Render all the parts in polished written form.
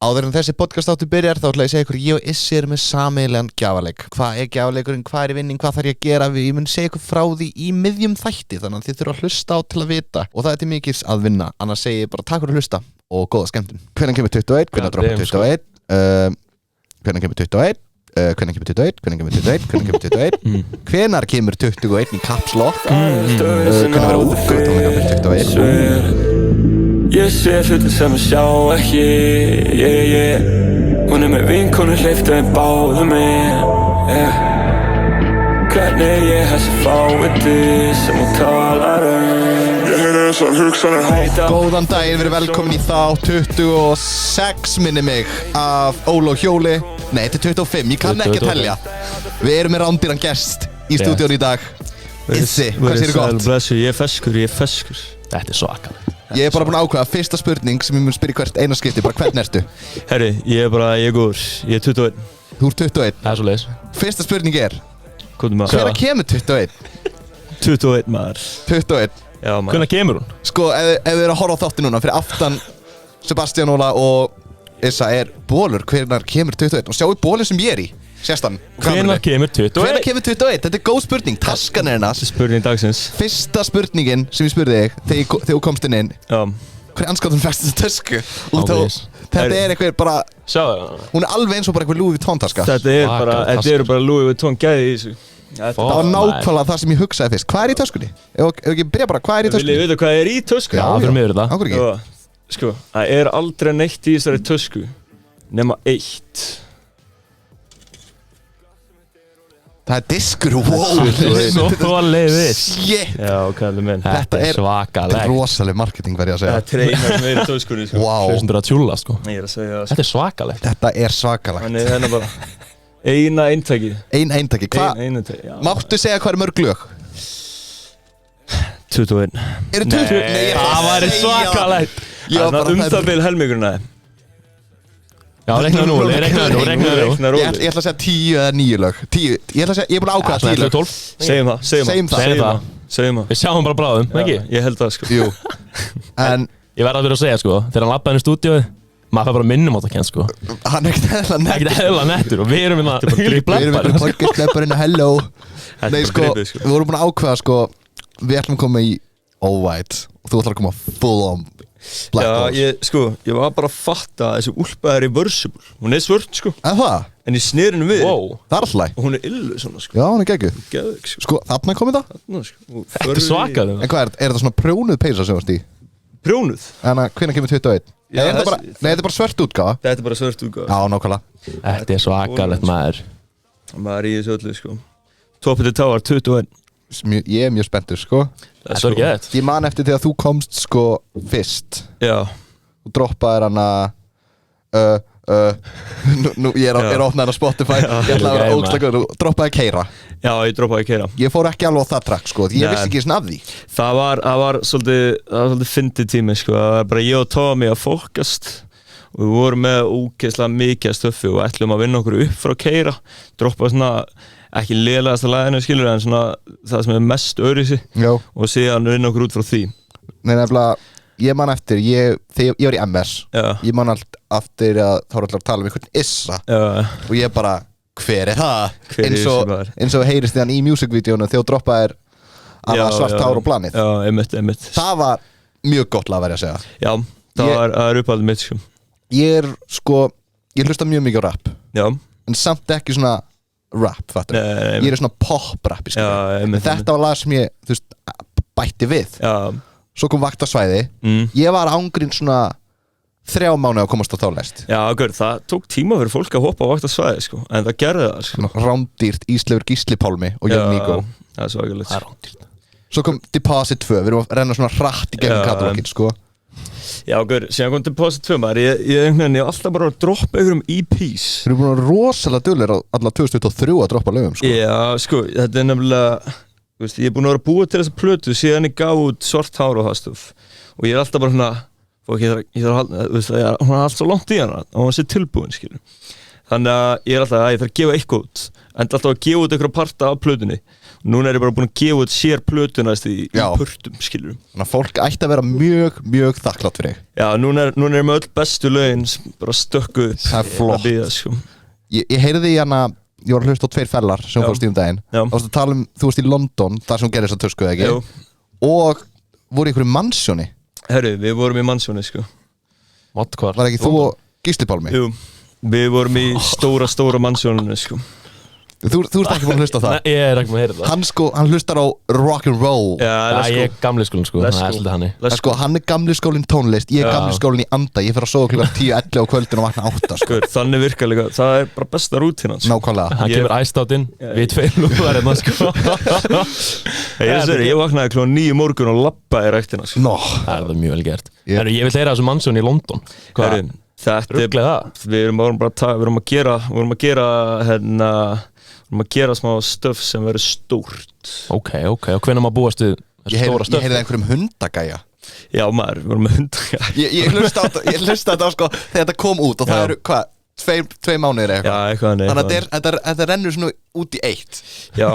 Áður en þessi podcast áttu byrjar þá ætla ég að segja ykkur ég og Issi erum með sameiginlegan gjafaleik. Hvað gjafleikurinn, hvað í vinning, hvað þarf ég að gera ég mun segja ykkur frá því í miðjum þætti þannig að þið þurfa að hlusta á til að vita og það til mikils að vinna, annars segi ég bara takk fyrir að hlusta og góða skemmtun. Hvenær kemur 21, hvenær droppar 21 hvenær kemur 21 hvenær kemur 21, hvenær kemur 21 hvenær kemur 21 hvenær kemur 21 í caps lock hvenær verður útgöð tónleika fyrir 21 Ég sé hluti sem ég sjá ekki, Hún með vinkonu hleypti með báðu mig, Hvernig ég þessi fáiði sem hún talar Ég heyri þessar hugsanir hætta Góðan daginn, verið velkomin í þá 26 minni mig af Óla og Hjóli. Nei, þetta er 25, ég kann ekki að telja. Við erum með rándýran gest í stúdíónu í dag. Issi, hvað séu gott? Ég er feskur. Þetta er svakalega. Ég er bara búin að ákveða fyrsta spurning sem ég mun spyrja hvert eina skipti, bara hvern ertu? Herri, ég er góður, ég er 21 Þú ert 21. Það er svo leiðis. Fyrsta spurning er, Hvað maður? hvenær kemur 21? 21 maður 21. Já maður Hvernig kemur hún? Sko, ef þið eru að horfa á þátti núna, fyrir aftan Sebastian Óla og Issa er bólur, hvenær kemur 21? Og sjáu bólur sem ég er í, sést hann? Hvernig kemur 21? Hvenær kemur 21? Þetta er góð spurning, taskan er hennar. Spurning dagsins Fyrsta spurningin sem ég spurði þig þegar þú komst inn Já hver anskotum fæst þessa tösku? Ángríns. Þetta er eitthvað bara, Sjáðu hún er alveg eins og bara eitthvað Louis Vuitton taska. Þetta eru bara Louis Vuitton gæði í þessu Það var nákvæmlega það sem ég hugsaði fyrst. Hvað er í töskunni? Ef ekki byrja bara, hvað er í töskunni? Viljið vita hvað er í tösku? Já, fyrir mig þetta. Ákveð ekki? Sko, það er aldrei neitt í þessari tösku nema eitt Það er diskur, wow. Svo leiðis. Shit. Já, kallið minn Þetta er svakalega. rosaleg marketing verð ég að Það segja. er treina sem er í töskunni sko. Wow, Hlustundur að tjúlla sko. Ég er að segja það sko. Þetta er svakalegt. þetta er svakalegt. Þannig hérna bara eina eintaki Ein eintaki, hvað? Eina eintaki, já Máttu segja hvað er mörg lög? 21 Eru 20? Nei, ég ætla Það að væri segja- svakalegt. Já, Það bara er það er- það bil helmingurinn aðeins Já, reiknaðu nú, reiknaðu nú. Ég ætla að segja 10 eða 9 lög. 10, ég ætla að segja, ég er búin að ákveða 10 lög. 12. Segjum það Segjum það. Segjum það Við sjáum bara bráðum, ekki? Ég held það sko Jú. En Ég verð að vera að segja sko, þegar hann labbaði inn í stúdíóið, maður fær bara minnum á það kenn sko. hann er ekkert eðla nett. Ekkert eðla nettur og við erum hérna Við erum bleppar. ykkur podcastleparinn og hello. Þetta Nei er sko, gripið sko við vorum búin að ákveða sko, við ætlum að koma í All White og þú ætlar að koma full on Black Balls. Ég var bara að fatta að þessi úlpa er reversible Hún er svört sko En það? En ég sneri henni við Wow. Það er alltaf læg. Og hún er illu svona sko Já, hann er geggjuð. Geðveik sko Sko, þarna komið það? Þarna, sko. Og Þetta er furry- svakalega. En hvað er þetta svona prjónuð peysa sem varst í? Prjónuð En hvenær kemur 21? Já, Nei, er þetta bara, þessi- nei, þetta er bara svört útgáfa. Þetta er bara svört útgáfa Já, nákvæmlega. Þetta er svakalegt maður. Maður er í þessu öllu sko Top of the Tower 21 Ég er mjög spenntur sko. Þetta er ekki þetta. Ég man eftir þegar þú komst sko fyrst Já og droppaðir hana nú ég er að opna hana á Spotify. Ég ætla að vera Geima. ógeðslega góður. Droppaði Keira. Já, ég droppaði að keira Ég fór ekki alveg á það track sko. Ég Nei. vissi ekki svona af því. Það var svolítið fyndið tími sko Það var bara ég og Tommy að fókast Og við vorum með ógeðslega mikið af stöffi Og ætlum að vinna okkur upp frá keira Droppa svona ekki lélegasta laginu skilur En svona það sem er mest öðruvísi Já. Og síðan vinna okkur út frá því Nei, nefnilega, ég man eftir, þegar ég var í MS, Já, ég man allt eftir að þá var alltaf að tala um einhvern Issa já, og ég bara, hver er það? Hver er þessi maður? Eins og heyrist þið hann í music-vídeónu þegar þú droppaðir að svart hár og planið. Já, einmitt Það var mjög gott lag verið að segja. Já, það var uppáldið mitt sko Ég er sko, ég hlusta mjög mikið á rap, Já, en samt ekki svona rap, fattur. Nei, Ég er svona pop-rappi, sko. Já, einmitt, Þetta var lag sem ég, þú veist, bætti við. Já, Svo kom Vaktasvæði. Ég var ángrín svona 3 mánuði að komast á þá lest. já, gaur, það tók tíma fyrir fólk að hoppa á vaktasvæði sko En það gerði það sko Svona rándýrt Ísleifur Gísli Pálmi og Jón Níko. Það er svakalegt Það er rándýrt. Svo kom Deposit 2, við erum að renna svona hratt í gegnum Já. katalógin, sko. Já, gaur, síðan kom Deposit 2 maður Ég er alltaf bara að droppa einhverjum EPs Við erum búin að rosalega duglir á alla 2023 að droppa lögum, sko. Já, sko, þetta er nefnilega Þú veist, ég er búin að vera að búa til þessa plötu síðan ég gaf út svart hár og það stöf og ég er alltaf bara svona fólk, ég þarf að halda, þú veist, hún er alltaf svo langt í hana og hún sé tilbúin, skilur þannig að ég er alltaf að ég þarf að gefa eitthvað út en alltaf að gefa út einhverja parta af plötunni Núna er ég bara búin að gefa út sér plötuna í Já. pörtum, skilur. Þannig að fólk ætti að vera mjög þakklátt fyrir þig. Já, núna er með öll bestu lögin sem bara stökku upp Það er flott. að bíða, sko. Ég heyrði í hana, ég var að hlusta á 2 fellar sem Já. fórst í daginn. Já. Þú varst að tala þú varst í London, þar sem gerir þessa tösku, ekki? Jú. Og voru í einhverju mansjóni. Herru, við vorum í mannsjóni, sko. Hvar? Var ekki þú og Gísli Pálmi? Jú, við vorum í stóra mannsjóninu, sko. Þú ert ekki búin að hlusta á það? Nei, ég er ekki með að heyra það. Hann hlustar á rock'n'roll. Já, Já, ég er gamli skólinn sko, Let's það er go. svolítið hannig. Let's go. Hann er gamli skólinn tónlist, ég er Já. gamli skólinn í anda. Ég fer að sofa klukkan 10-11 á kvöldin og vakna 8, sko. Skur, þannig virkar líka, það er bara besta rútínan, sko. Nákvæmlega. Hann kemur æst át inn, við 2 lúðar hérna sko. Ég vaknaði klokkan 9 morgun og labbaði í ræktina, sko. Nó. Það er það mjög vel gert. Ég- Ég vil heyra þessu mannsjón í London. Herru, þetta er Rugglega það? Við erum að gera smá stöf sem verður stórt. Ok, og hvenær maður búast við Ég stóra stöf? heyrði einhverjum hundagæja. Já maður, við vorum með hundar. Ég hlusta á þetta sko þegar þetta kom út og það Já. eru, hvað, 2 mánuðir Já, eitthvað. eitthvað Þannig að þannig. þetta rennur svona út í 1. Já,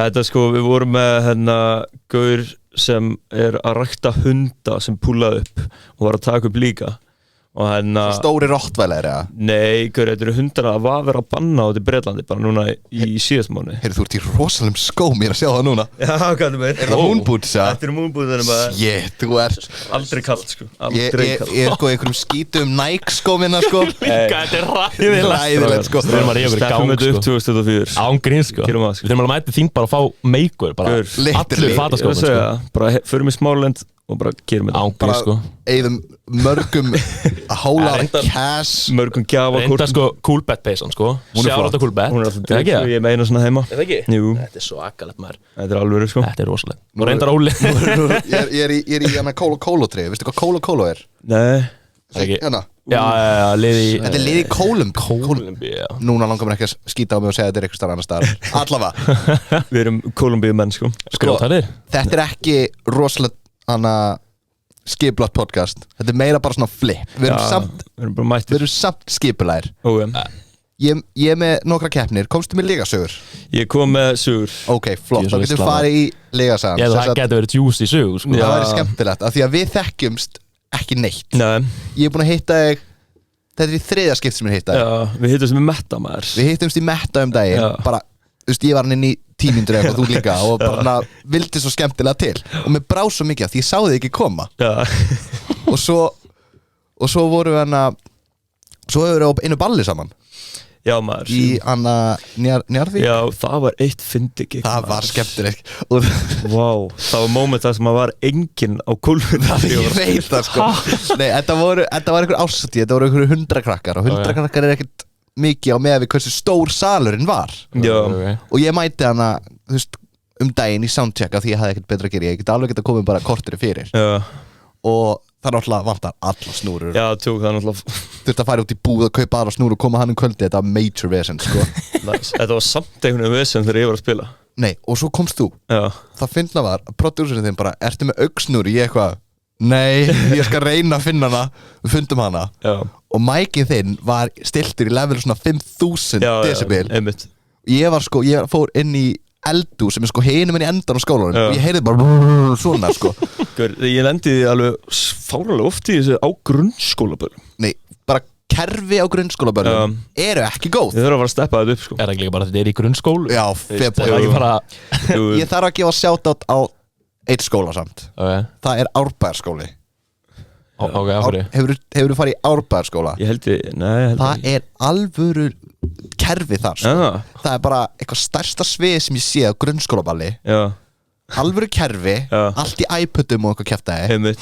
þetta sko, við vorum með gaur sem er að rækta hunda sem púlaði upp og var að taka upp líka. Og Stóri rottweiler, eða? Nei, gaur, þetta eru hundar að vera að banna á þetta í Bretlandi bara núna í síðast mánuði. Heyrðu, þú ert í rosalum skóm, ég er að sjá það núna. Já, hvað er meir? Er það moonboots, eða? Þetta eru moonbootsinu bara Shit, þú ert aldrei kallt, sko. Ég Aldrei kallt. er sko í einhverjum skítum Nike skóminna sko. Þetta er ræðilegt. Ræðilegt sko. Við erum að ríða okkur í Steppum gang þetta upp sko. 2024. Ángrín sko. Gerum það, sko. Við þurfum alveg að mæta þín bara að fá meikur bara. Gaur, literally. Allur Ég var að fataskópin segja, sko. bara förum í Smáralind og bara gerum þetta. Ángrín sko. Eðum mörgum hóla Reyndar- cash. Mörgum gjafakort. Reynda sko Coolbet peysan sko. Hún er flott. Sjárat á Coolbet. Hún er alltaf Er ekki drifð, það? ég meina svona heima. Er það ekki? Jú, Þetta er svo akkalegt maður. þetta er alveg, sko. Þetta er rosalega. Og reyndar Óli. Ég er í hana Kólo-treyju. Veistu hvað Kólo er? Nei. Er ekki- Hérna. Já, liði í Þetta er liðið í Kólum. Kólumbí, já. Núna langar mér ekki að skýta á mig og segja að þetta er eitthvað starf annar staðar. Allavega. Við erum Kólumbíu menn, sko. Skrótalir. Þetta er ekki rosalega hana skipulagt podcast. Þetta er meira bara svona flip. Við Við erum bara mættir. erum samt skipulæðir. OM. Ég er með nokkra keppnir. Komstu með ligasögur? Ég kom með sugur. Ok, flott. Ég er svo Þá getum við veistla, farið í ligasagan. Ég Sem það sagt, getur verið juicy sög sko. Það Já. væri skemmtilegt af því að við þekkjumst ekki neitt. Nei, Ég er búin að hitta þig. Þetta er í 3. skipt sem ég hitta þig. já, við hittum sem er metta maður. Við hittumst í Metta daginn. Já. Bara, þú veist, ég var hann inn í 10 mínútur eitthvað, þú líka. Og bara hana, vildi svo skemmtilega til. Og mér brá svo mikið af því ég sá þig ekki koma. Já, Og svo vorum við hana. Svo hefur við á einu balli saman. já maður. Í hana Njarðvík. Já, það var eitt fyndi gig. Það var skemmtilegt. Og Vá, það var moment þar sem að var enginn á kúlfinu. ég veit það sko. Nei, þetta var einhver ásatíð. Þetta voru einhverju 100 krakkar. Og 100 krakkar er ekkert mikið á meða við hversu stór salurinn var. Já, Og ég mæti hana, þú veist, daginn í soundcheck af því ég hafði ekkert betra að gera. Ég get alveg geta komið bara korteri fyrir. já, Og það náttúrulega vantar alla snúrur. já, tók það náttúrulega. Þurfti að fara út í búð og kaupa aðra snúru og koma hann kvöldi. Þetta var major vesen, sko. Nice. Þetta var samt einhvern veginn vesen þegar ég var að spila. Nei, og svo komst þú. Já, Það finna var að prodúserinn þinn bara, ertu með augsnúru? Ég eitthvað, nei, ég skal reyna að finna hana. Við fundum hana. já, Og mækið þinn var stiltur í level svona 5000 já, decibel. einmitt. Ég fór inn í eldu sem er sko hinum inn í endan á skólanum. Já. Og ég heyrði bara svona, sko. Ég lendi alveg fáralega oft í þessu á grunnskólabörum. Nei, bara kerfi á grunnskólabörnum eru ekki góð. Ég þarf að fara að steppa þetta upp, sko. Er ekki líka bara að þetta er í grunnskólu? Já, Það er februar. ekki bara Ég þarf að gefa shoutout á eitt skóla samt. Ok, Það er Árbæðarskóli. áfri. Hefur þú farið í Árbæðarskóla? Ég held ég, nei, ég held Það er alvöru kerfi þar, sko. Já, Það er bara eitthvað stærsta svið sem ég sé á grunnskólaballi. já, Alvöru kerfi, Já. allt í iPodum og eitthvað kjaftaði. einmitt.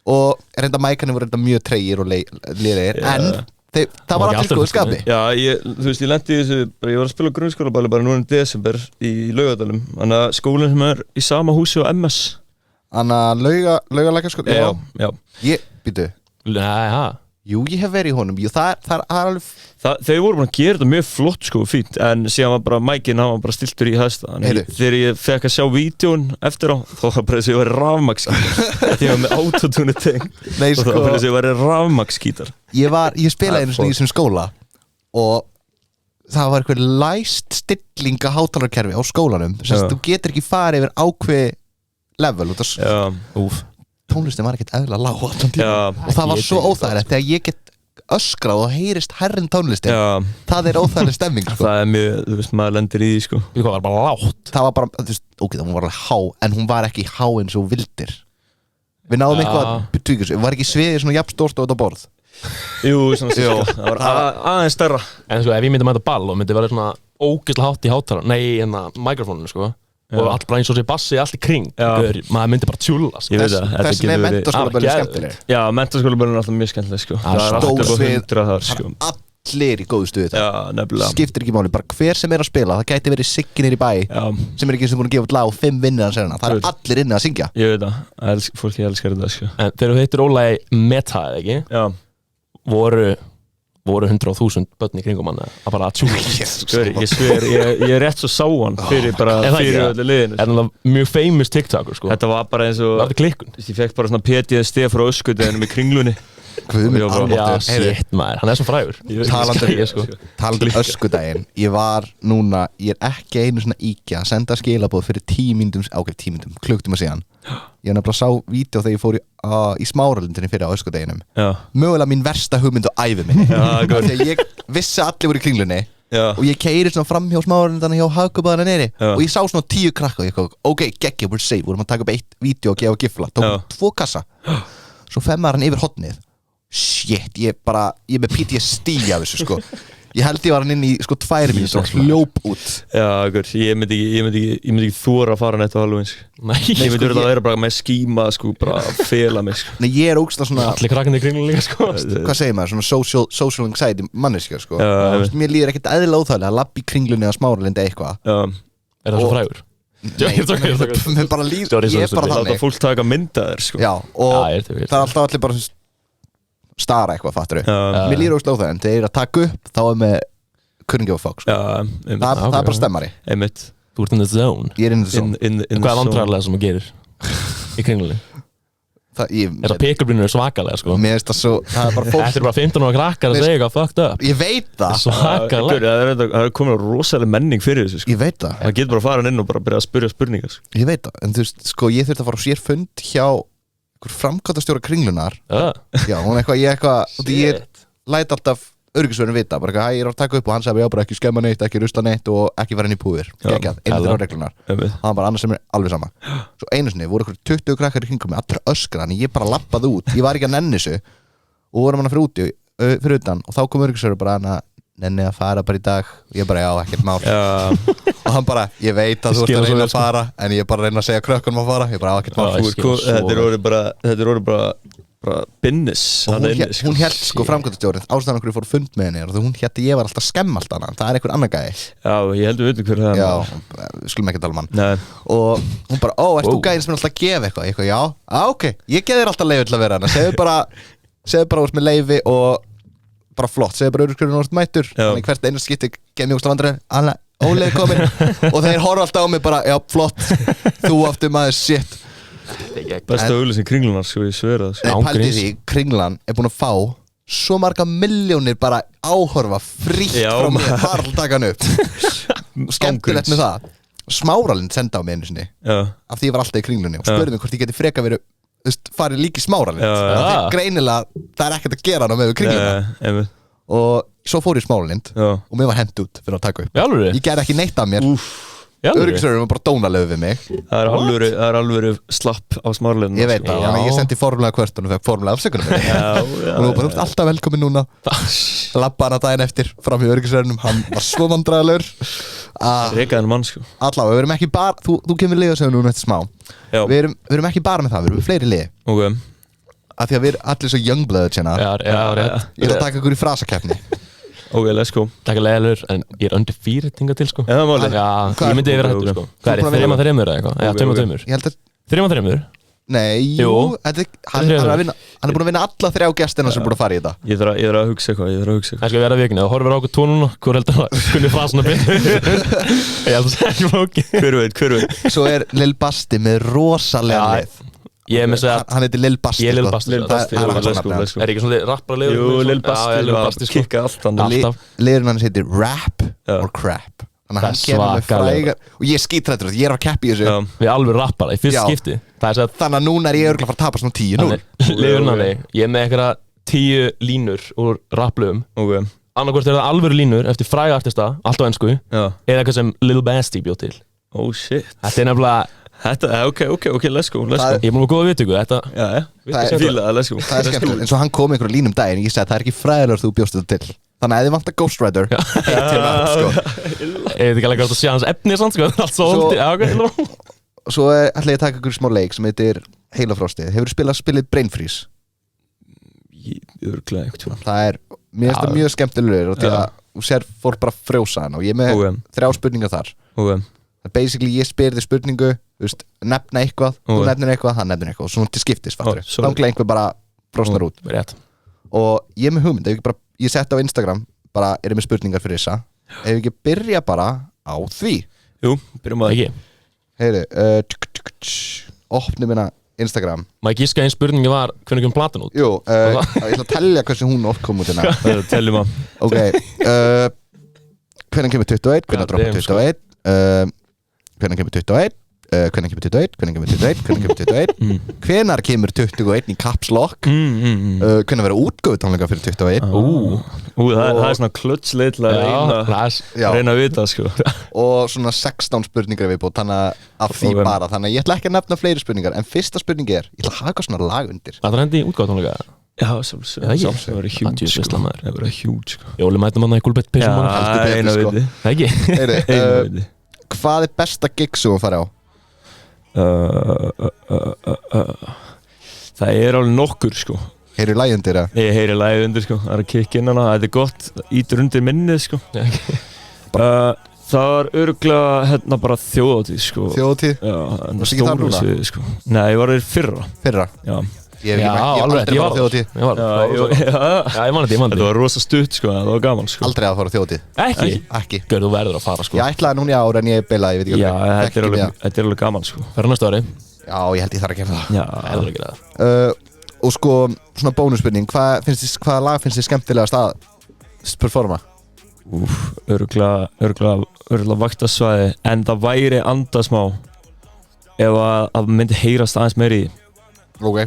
Og reynda mækarnir voru reynda mjög treygir og liðir. Já. En það var Var ekki allir alltaf góðu skapi. Já, þú veist, ég lendi í þessu, ég var að spila grunnskólaballi bara núna í desember í Laugardalum. Þannig að skólinn sem er í sama húsi og MS. Anna laugalækjarskóla. Já. Ég, býtu. Nei, ha. Jú, ég hef verið í honum. Jú, það er alveg. Þeir voru búin að gera þetta mjög flott, sko, fínt. En síðan var bara mækinn, hann var bara stiltur í hæsta. Heyrðu. Þegar ég fekk að sjá vídjón eftir á, þá var bara þess að ég var rafmagnskítar. Því ég var með autotune tengt. Nei, Og þá var bara þess að ég var rafmagnskítar. Ég spilaði einu svona í þessum skóla. Og það var eitthvað læst stilling á hátalarkerfi á skólanum sem Já. þú getur ekki farið yfir ákveð level út af tónlistin var ekkert eðla lág allan tímann. Já. Og það var svo óþægilegt þegar ég get öskrað og heyrist herrin tónlistin það er óþægileg stemming sko. Það mjög, þú veist, maður lendir í því sko. Það var bara lágt. Það var bara, þú veist, ok, það var alveg há en hún var ekki há eins og vildir. Við náðum eitthvað að tvíka sig. Var ekki sviðið svona jafn stórt og þetta borð? Jú, svona cirka. Það var aðeins stærra. En sko, ef ég myndi mæta ball og myndi vera svona ógeðslega hátt í hátalara, hérna, mikrofóninu sko, og allt bara eins og sé bassi allt í kring, maður myndi bara tjúla sko. Ég veit það. Þessin er menntaskólaböllin skemmtileg. Já, menntaskólaböllin er alltaf mjög skemmtileg sko. Það er alltaf stór svið, 100 þar sko. allir í góðu stuði Já, nefnilega. Skiptir ekki máli, bara hver sem er að spila það gæti verið Siggi niður í bæ sem er ekki sem búin að gefa út lag og 5 vinnir hans það er allir inni að syngja. Ég veit það, fólki elskar þetta sko. En þegar þú heitir Óla í Meta, eða ekki? Já. Voru 100.000 börn í kringum hann að bara að tjúla. Ég sver, ég er rétt svo sá hann fyrir öllu liðinu. Er það mjög famous TikTokur sko. Þetta var bara eins og Var þetta klikkun? Ég fekk bara svona PTSD frá öskudeginum í Kringlunni. Já, shit maður, hann er svo frægur. Talandi öskudaginn ég er ekki einu svona íkja að senda skilaboð fyrir 10 mínútum klukktíma síðan. Ég nefnilega sá vídeo þegar ég fór í Smáralindinni fyrir á öskudeginum. Mögulega mín versta hugmynd og ævi minni. Þegar ég vissi að allir voru í Kringlunni og ég keiri svona fram hjá Smáralindana hjá Hagkaupaðana neri og ég sá svona 10 krakka og ég kom, ok, geggja, we're safe, vorum að taka upp 1 vídeo og gefa gifla, tókum 2 kassa. Svo femmaði hann yfir hotnið. Shit, ég er með PTSD af þessu sko. Ég held ég var hann inn í sko 2 mínútur og hljóp út. Já, ég myndi ekki þora að fara neitt á Halloween sko. Ég myndi verið að vera bara með skíma sko, bara að fela mig sko. Nei, ég er ógstlega svona Allir krakkandi í kringlunni líka sko. Hvað segir maður, svona social anxiety manneskja sko. Mér líður ekkert eðlilega óþægilega að labba í Kringlunni að Smáralindi eitthvað. Er það svo frægur? Mér bara líður, ég er bara þannig. Láta fólk taka mynda þér sko. Já, og það er alltaf allir bara stara eitthvað, fattur þau. Mér líður ógstlega óþægilega en þegar ég er að taka upp þá er með couldn't give a fuck sko. Það er bara stemmari. Einmitt. Þú ert in the zone. Ég er in the zone. Hvað er vandræðarlega sem þú gerir í Kringlunni? Er það pick-up-línur svakalega sko? Mér finnst það svo, það er bara fólk. Þetta er bara 15 ára krakkar að segja eitthvað fucked up. Ég veit það. Svakalega. Það er komin rosalega menning fyrir þessu sko. Ég veit það. Það getur bara að fara inn og bara byrja að spyrja spurningar sko. Ég veit það, en þú veist, sko, ég þurfti að fara á sér fund hjá framkvæmdastjóra Kringlunar. Já, hún ég læt alltaf öryggisvörðin vita, bara eitthvað, ég er að taka upp og hann sagði, já, bara ekki skemma neitt, ekki rusla neitt og ekki vera inn í púðir, geggjað, einnig þeirra reglunar. Það var annars sem er alveg sama. Svo einu sinni voru ykkur 20 krakkar í kringum mig, allir öskra, en ég bara lappaði út, ég var ekki að nenni þessu og vorum hann fyrir utan og þá kom öryggisvörður bara hann að nenni að fara bara í dag og ég bara, já, ekkert mál. Og hann bara, ég veit að þú ert að reyna að fara en ég er bara að reyna að segja krökkunum að fara, ég bara, ekkert mál. Þetta er orðið bara business. Hún hélt sko framkvæmdastjórinn ástæðan okkur fór fund með henni og hún hélt að ég var alltaf að skemma allt annað, það er einhver annar gæi. Já, ég heldur við hver það er. Já, skulum ekki tala um hann. Og hún bara, ert þú gæinn sem er alltaf að gefa eitthvað? Ég já, ok, ég geði þér alltaf leyfi til að vera hana, segðu bara úr með leyfi og bara flott, segðu bara öryggisvörðurinn úr mættur, þannig hvert einu skipti geð mjög vandræði, Óli er komin og þeir horfa alltaf á mig bara, já, flott, þú aftur maður, shit. Besta auglýsing Kringlunar sko, ég sver það sko. Pældi því, Kringlan er búin að fá svo marga milljónir bara áhorfa frítt frá mér, bara að taka hann upp. Skemmtilegt með það. Smáralind senda á mig einu sinni af því ég var alltaf í Kringlunni og spurði mig hvort ég geti freka verið farið líka í Smáralind. Greinilega, það er ekkert að gera hann á með Kringluna. Og svo fór ég í Smáralind og mér var hent út fyrir að taka upp. Ég gerði ekki neitt af mér. Öryggisvörðurinn var bara dónalegu við mig. Það er alveg slapp á Smáralind. Ég veit það, þannig að ég sendi formlega kvörtun og fekk formlega afsökunum minni. Og nú bara alltaf velkomin núna. Labba hana daginn eftir fram í öryggisvörðunum, hann var svo vandræðalegur. Rekaðan mann sko. Allavega, við erum ekki bara, þú kemur lið og segir núna eftir smá. Við erum ekki bara með það, við erum fleiri lið. Ok. Af því að við erum allir svo youngblooded hérna. Ég er að taka ykkur í frasakeppni. Ok, let's go. Takk að leiðalur, en ég er undefeated hingað til sko. Já, það máli. Ég myndi yfir hættur sko. Hvað er 3-3 eða eitthvað? Já, 2-2. Ég held að 3-3. Nei, jú, hann er búin að vinna alla 3 gestina sem er búin að fara í þetta. Ég þarf að hugsa eitthvað, Það skal vera vikni, það horfir á okkur 2 núna. Hvor heldur að kunni frasana betur? Ég held að það er ekki flókið. Hver veit. Svo er Lil Basti með rosalega lið. Ég er með að segja Hann heitir Lil Basti Ég er Lil sko. Basti, Lil Basti, það er let's hans go, nafn, let's go. Er ekki svona rappara liður? Jú, Lil Basti Lil var Basti sko kikka allt hann Alltaf. Liðurinn hans heitir Rap Já. or Crap Þannig að Það hann er kemur með svakalegur. frægar Og ég er skítrættur, ég er á keppi í þessu Já, Við alveg rappara í fyrst Já. skipti Það er að Þannig að núna er ég örgulega að fara að tapa svona 10-0 liðurinn hann Ég er með einhverja 10 línur úr rapplöfum ok Annarkvort er það alvöru línur eftir fræga artista Allt á ensku Já, Eða eitthvað sem Lil Basti bjóð til oh shit Þetta er nefnilega Þetta, ok, let's go Það- Ég er búin að góða viðtöku Þetta Já, Það er- fíla það, let's go Það er skemmtilegt, eins og hann kom einhverju línum daginn Ég segi að það er ekki fræðilegur þú bjóst þetta til Þannig að ef þið vantar Ghost Rider Eitt til það, sko Ég veit ekki alveg hvort að sé hans efni samt sko Allt svo Svo- holdi Já, ok Svo ætla ég að taka ykkur smá leik sem heitir Heilafrostið Hefur spilið Brain Freeze? Ég örglega einhvern tjóðan Það er, mér finnst Já. það mjög skemmtilegur Og til Já. að þú sér fólk bara frjósa hann Og ég er með Ok. 3 spurningar þar Ok, Það er basically ég spyr þig spurningu Þú veist, nefna eitthvað, þú Ok. nefnir eitthvað, hann nefnir eitthvað Og svona til skiptis, fattur Ó, sorry. Þá einhver bara brosnar út Rétt Og ég er með hugmynd, ef ég ekki bara Ég setti á Instagram, bara er ég með spurningar fyrir þessa Ef ég ekki byrja bara á því jú, byrjum að Ekki Heyri, opnum minna Instagram Má ég gíska einn spurningi var Hvernig kemur platan út? Jú, ég ætla að tellja hversu hún oft kom út hérna Teljum að Ok, hvernig kemur 21, hvernig droppar damn, sko. 21 Hvernig kemur 21 Hvernig kemur 21, hvernig kemur 21 Hvernig kemur 21 Hvenær kemur 21 í Caps Lock Hvernig verður útgöfu tónleika fyrir 21 það er svona klötsleið til að Já. reyna að vita sko Og svona 16 spurningar viðbútt Þannig að af því Ok. bara Þannig að ég ætla ekki að nefna fleiri spurningar En fyrsta spurningi er, ég ætla að hafa eitthvað svona lag undir Það er hendi í útgáðtónleika Já, Já, sjálfsög ekki. Það verður Það hjút djöfull sko veisla, maður. Það verður hjút sko Jóli mætum hann í gulbett Já, pissum hann heldur betur, eina sko. viti Það ekki Heyri, Eina viti Hvað er besta gig sem þú farið á? Það er alveg nokkur sko Heyri lag undir það Ég heyri lagið undir sko Það er að kikka inn hana Þetta er gott Ítur undir minnið sko Það var örgulega hérna bara þjóðhátíð sko Þjóðtíð, Já, Varstu ekki þar núna? sviði sko Nei, ég var þér fyrra fyrra Já, Ég hef alveg aldrei farið á þjóðtíð Ég var já, Já, ég man þetta, Þetta var rosa stutt sko Það var gaman sko Aldrei að fara á þjóðtíð Ekki? Ekki Gauð, þú verður að fara sko Ég ætlaði núna í ár en ég bilaði, ég veit ekki Já, alveg. þetta er Þekki mig alveg- þetta er alveg gaman sko Fyrir næsta ári Já, ég held ég þarf að gera það Já, Eða ekki það Og sko, svona bónusspurning Hvaða lag finnst þið skemmtilegast að performa? örgulega vaktasvæði En það væri andasmá Ef að myndi heyrast aðeins meiri í því. Ok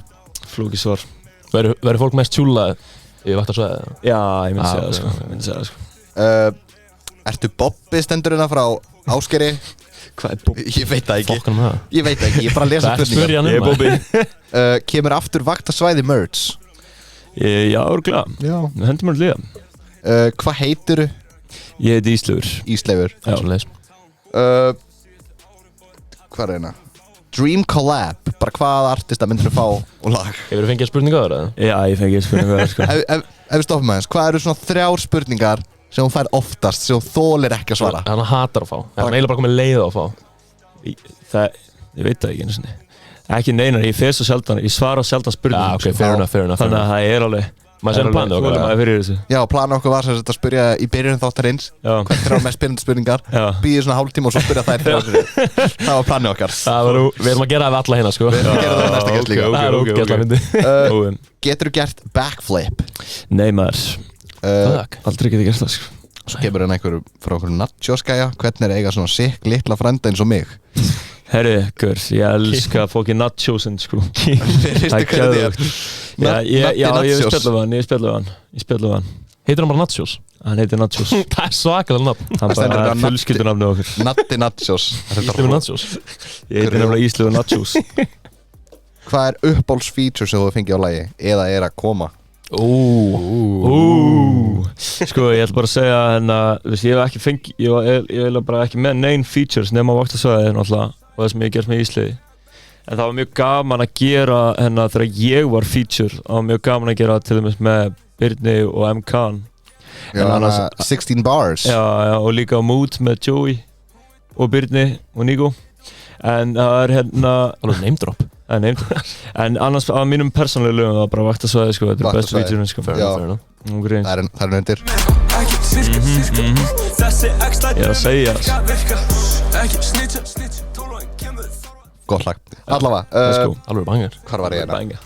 Flókið svar Verður fólk mest tjúlað Yfir vaktarsvæði Já, ég myndi Ah, segja það ok, sko ok. Ég myndi segja það sko Ertu Bobbi stendurina frá Áskeri? Hvað er Bobby? Ég veit það ekki Fokkanum það Ég veit það ekki, ég er bara að lesa Það er spurningar spyrja hann Ég er Bobby Kemur aftur vaktasvæði merch? Já, örgulega Já Við hendum að liða Hvað heitir Ég heiti Íslaugur Ísleifur? Já. Hvað er hérna? Dream Collab Bara hvaða artista myndir þú fá og lag? Hefur þú fengið spurninga á það? Já, ég fengi spurningu það sko Ef við stoppum aðeins, hvað eru svona 3 spurningar sem hún fær oftast, sem hún þólir ekki að svara? Hann hatar að fá Hann eiginlega bara komið leið á að fá Ég veit það ekki einu sinni Ekki neinar, ég fer svo sjaldan Ég svara sjaldan spurningum Já, ok, fair enough, fair enough Þannig að það er alveg Maður sér planið okkar Þolinmæði fyrir þessu Já, plana okkur var sem sagt að spyrja í byrjun þáttarins Já, Hvað 3 mest spyrjandi spurningar já Býðið svona hálftíma og svo spyrja þær 3 spurningar Það var planið okkar Við erum að gera það við alla hérna sko Við gerum það næsta gæst líka ok. Það er ógeðslega myndi Getur þú gert backflip? Nei maður, Fuck aldrei geti gert það sko Svo kemur hann einhver frá einhverjum nachos-gæja Hvernig er að eiga svona sick litla frænda eins og mig? Herri, ykkur, ég elska fókið nachosinn sko Veistu Það er hvernig þið er? geðvögt Já, Natti ég nachos. spjallu við hann Heitir hann bara Nachos? Hann heitir Nachos Það er svakalega nafn Hann stendur bara bara fjölskyldunafni okkur Natti nachos Íslefur Nachos Ég heitir nefnilega Íslaugur Nachos Hvað er uppbólsfeature sem þú fengið á lagi? Eða er að koma? Sko, ég ætla bara að segja ég hef ekki fengið ég vil bara ekki með neinn features nema vaktasvæði náttúrulega og það sem ég hef gert með Íslandi en það var mjög gaman að gera þegar ég var feature það var mjög gaman að gera til dæmis með Birni og M.K.N. Já, annars- 16 bars Já, og líka Mood með Joey og Birni og Nico en það er Alveg name drop en annars af mínum persónulega lögum það var bara vaktasvæði sko, þetta er bestu Vaktasvæði. feature sko. Já. Grín. Það er undir Ég er að segja gott lag. Allavega, Let's go. Alveg bangar. hvar var ég hérna? Banga.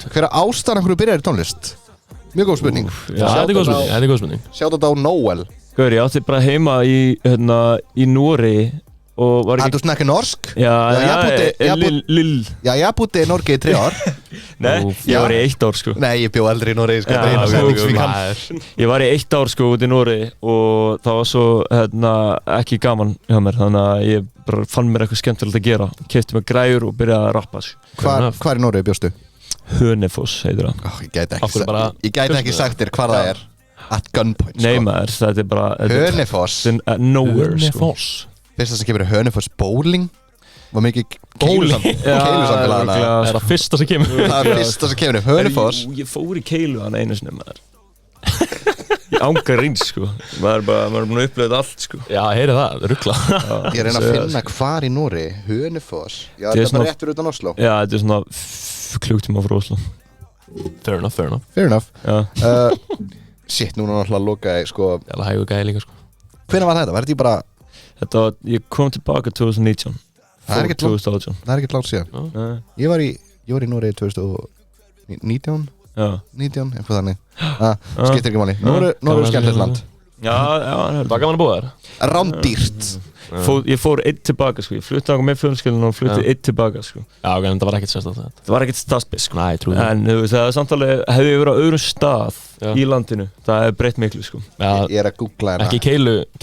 Hver er ástæðan hverju byrjar í tónlist? Mjög góð spurning. Já, þetta er góð spurning. Sjátt þetta á Noel. Gauður, ég átti bara heima í Noregi og var Du snackar norsk? Já, lill. Já, ég bodde í Norge í 3 ár. Nei, ég var í 1 ár sko. Nei, ég bjó aldrei í Noregi, sko. Já, Það er eina setning sem ég kann. Ég var í 1 ár sko út í Noregi og það var svo ekki gaman hjá mér, þannig að ég bara fann mér eitthvað skemmtilegt að gera. Keypti mér græjur og byrjaði að rappa sko. Hvar í Noregi bjóstu? Hönefoss heitir það. Ég gæti ekki sagt þér hvar það er. At gunpoint, sko. Nei maður, þetta er bara Hönefoss. Nowhere sko. Hönefoss. Fyrsta sem kemur er Hönefoss bowling. Var mikið Bowling? keilusamfélagana. Er það fyrsta sem kemur? Það er fyrsta sem kemur, Hönefoss. Ég fór í keilu hana einu sinni maður. Ég ángar eins sko. Maður er búin að upplega allt sko. Já, heyri það, ruggla. Ég reyna að finna hvar í Noregi, Hönefoss. Já, þetta er bara rétt fyrir utan Oslo. Já, þetta er svona klukkutíma frá Oslo. Fair enough. Fair enough. Já. Shit, núna náttúrulega lokaði, sko. Jævla hægu gæði líka, sko. Hvenær var þetta? Var þetta ég bara... Ég kom tilbaka 2019. Það er ekkert 2018. Það er ekkert langt síðan. Ég var í Noregi 2019, Já. eitthvað þannig. Skiptir ekki máli. Noregi er skemmtilegt land. Já, Það var gaman að búa þér. Rándýrt. Ég fór einn tilbaka sko. Ég flutti á með fjölskyldunum og flutti einn tilbaka sko. Já, ok, en það var ekkert sérstætt þetta. Það var ekkert staðspil sko. Nei, trúið. En þú veist, það er samtalið, hefði ég verið á öðrum stað í landinu, það er breytt miklu sko. Ég er að googla hérna. Ekki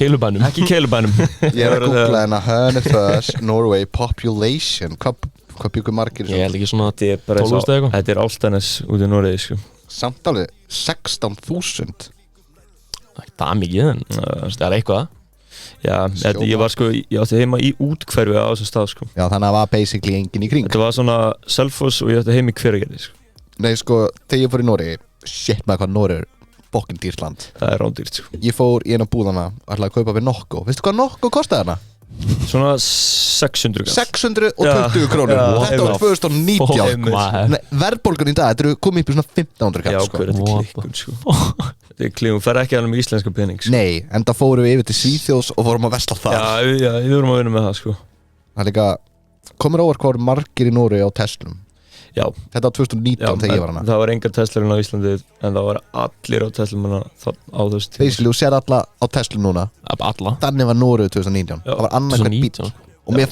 keilubænum. Ekki í keilubænum. Ég er að googla hérna Hönefoss, Norway, population. Hvað byggur margir? Ég held ekki svona 12.000 eitthvað. Þetta er Álftanes út í Noregi sko. Samtalið 16.000. Það er mikið, en það er eitthvað. Já, ég átti heima í útkverfi á þessum stað sko. Já, þannig að það var basically enginn í kring. Þetta var svona Selfoss og ég átti heima í Hveragerði sko. Nei, sko, þegar ég fór í Noregi, shit maður hvað Noregi er fokkin dýrt land. Það er rándýrt sko. Ég fór í eina búðana og ætlaði að kaupa við Nokko. Veistu hvað Nokko kostaði hana? Svona 600 620 krónur. Þetta var 2019. Verðbólgan í dag, þetta eru komið upp í svona 1500 kall. Já, hver er þetta klikkun sko. Þetta er klikkun, hún fer ekki alveg með íslenska pening sko. Nei, en það fórum við yfir til Svíþjóðs og fórum að vesla þar. Já, við vorum að vinna með það sko. Það er líka, komur óvart hvað voru margir í Noregi á Teslum. Já. Þetta var 2019 þegar ég var hana. Það var engar Teslarinn á Íslandi en það var allir á Teslum á þessu tíma. Basically, þú sér alla á Teslum núna. Alla? Þannig var Noregi 2019. Það var annað hver bíl. Og mér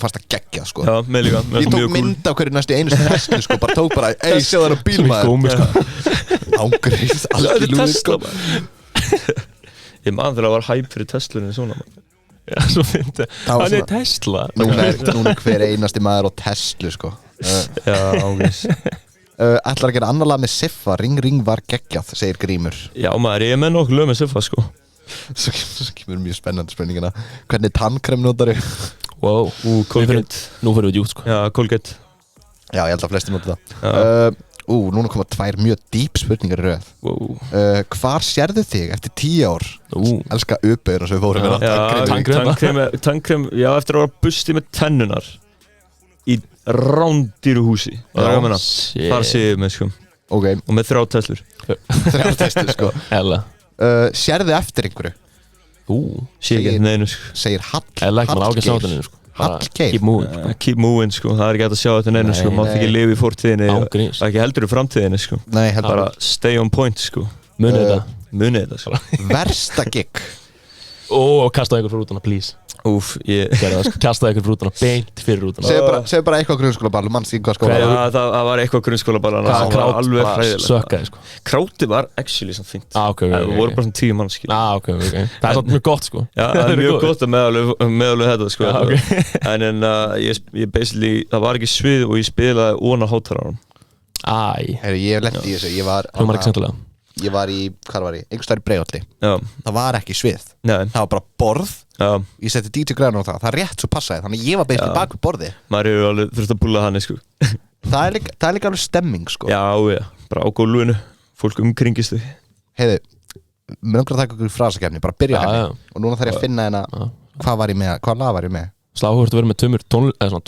fannst það geggjað sko. Já, mér líka. Ég tók mynd af hverju næstu einustu Teslu sko. Bara tók bara, séu það á bílmaður. Ángriðs, allir lúið sko. Ég man þegar það var hæp fyrir Teslunni svona man. Já, svo fyndi. Hann er Tesla. Núna er hver einasti maður á Teslu sko. Já, ángriðs. Ætlar að gera annar lag með Siffa. Ring ring var geggjað, segir Grímur. Já maður, ég er með nokkuð lög með Siffa sko. Svo kemur mjög spennandi spurningina. Hvernig tannkrem notar þau? Wow, Colgate. Nú fyrir við djúpt sko. Já, Colgate. Já, ég held að flesti nota það. Núna koma 2 mjög dýp spurningar í röð. Hvar sérðu þig eftir 10 ár? Elska uppauðina sem við fórum með tannkrem, já, eftir að vera busti með tennunar í rándýru húsi. Þar sé ég með sko. Og með 3 Teslur. 3 Teslur sko. Hella. Sérðu eftir einhverju? Sé ekki eftir neinu sko. Segir Hallgeir. Hallgeir. Keep moving sko, það er ekki hægt að sjá þetta neinu sko. Mátt ekki lifa í fortíðinni og ekki heldur í framtíðinni sko. Nei, heldur. Bara stay on point sko. Munið þetta sko. Versta gig. Kastaði einhver fyrir rútuna, please. Kastaði einhver fyrir rútuna, beint fyrir rútuna. Segðu bara eitthvað grunnskólaball, manns ekki hvað skóla. Já, það var eitthvað grunnskólaball. Hvað krát var sökkaði sko. Kráti var actually samt fint. Ok. Það voru bara svona 10 mann skil. Ok. Það er svona mjög gott sko. Já, það er mjög gott að meðalveg þetta sko. En ég basically, það var ekki svið og ég spilaði óna hátalaranum. Ég lendi í þessu, ég var í, hvað var ég? Einhvers staðar í Breiðholti. Það var ekki svið. Nei. Það var bara borð. Ég setti DJ Græn á það. Það rétt svo passaði. Þannig ég var basically bak við borði. Maður hefur alveg þurft að púla hann sko. Það er líka alveg stemming sko. Já, bara á gólfinu. Fólk umkringist þau. Heiðu, mér langar að taka ykkur frasakefni. Bara byrja henni. Og núna þarf ég að finna hérna hvað lag var ég með. Sláhugurt að vera með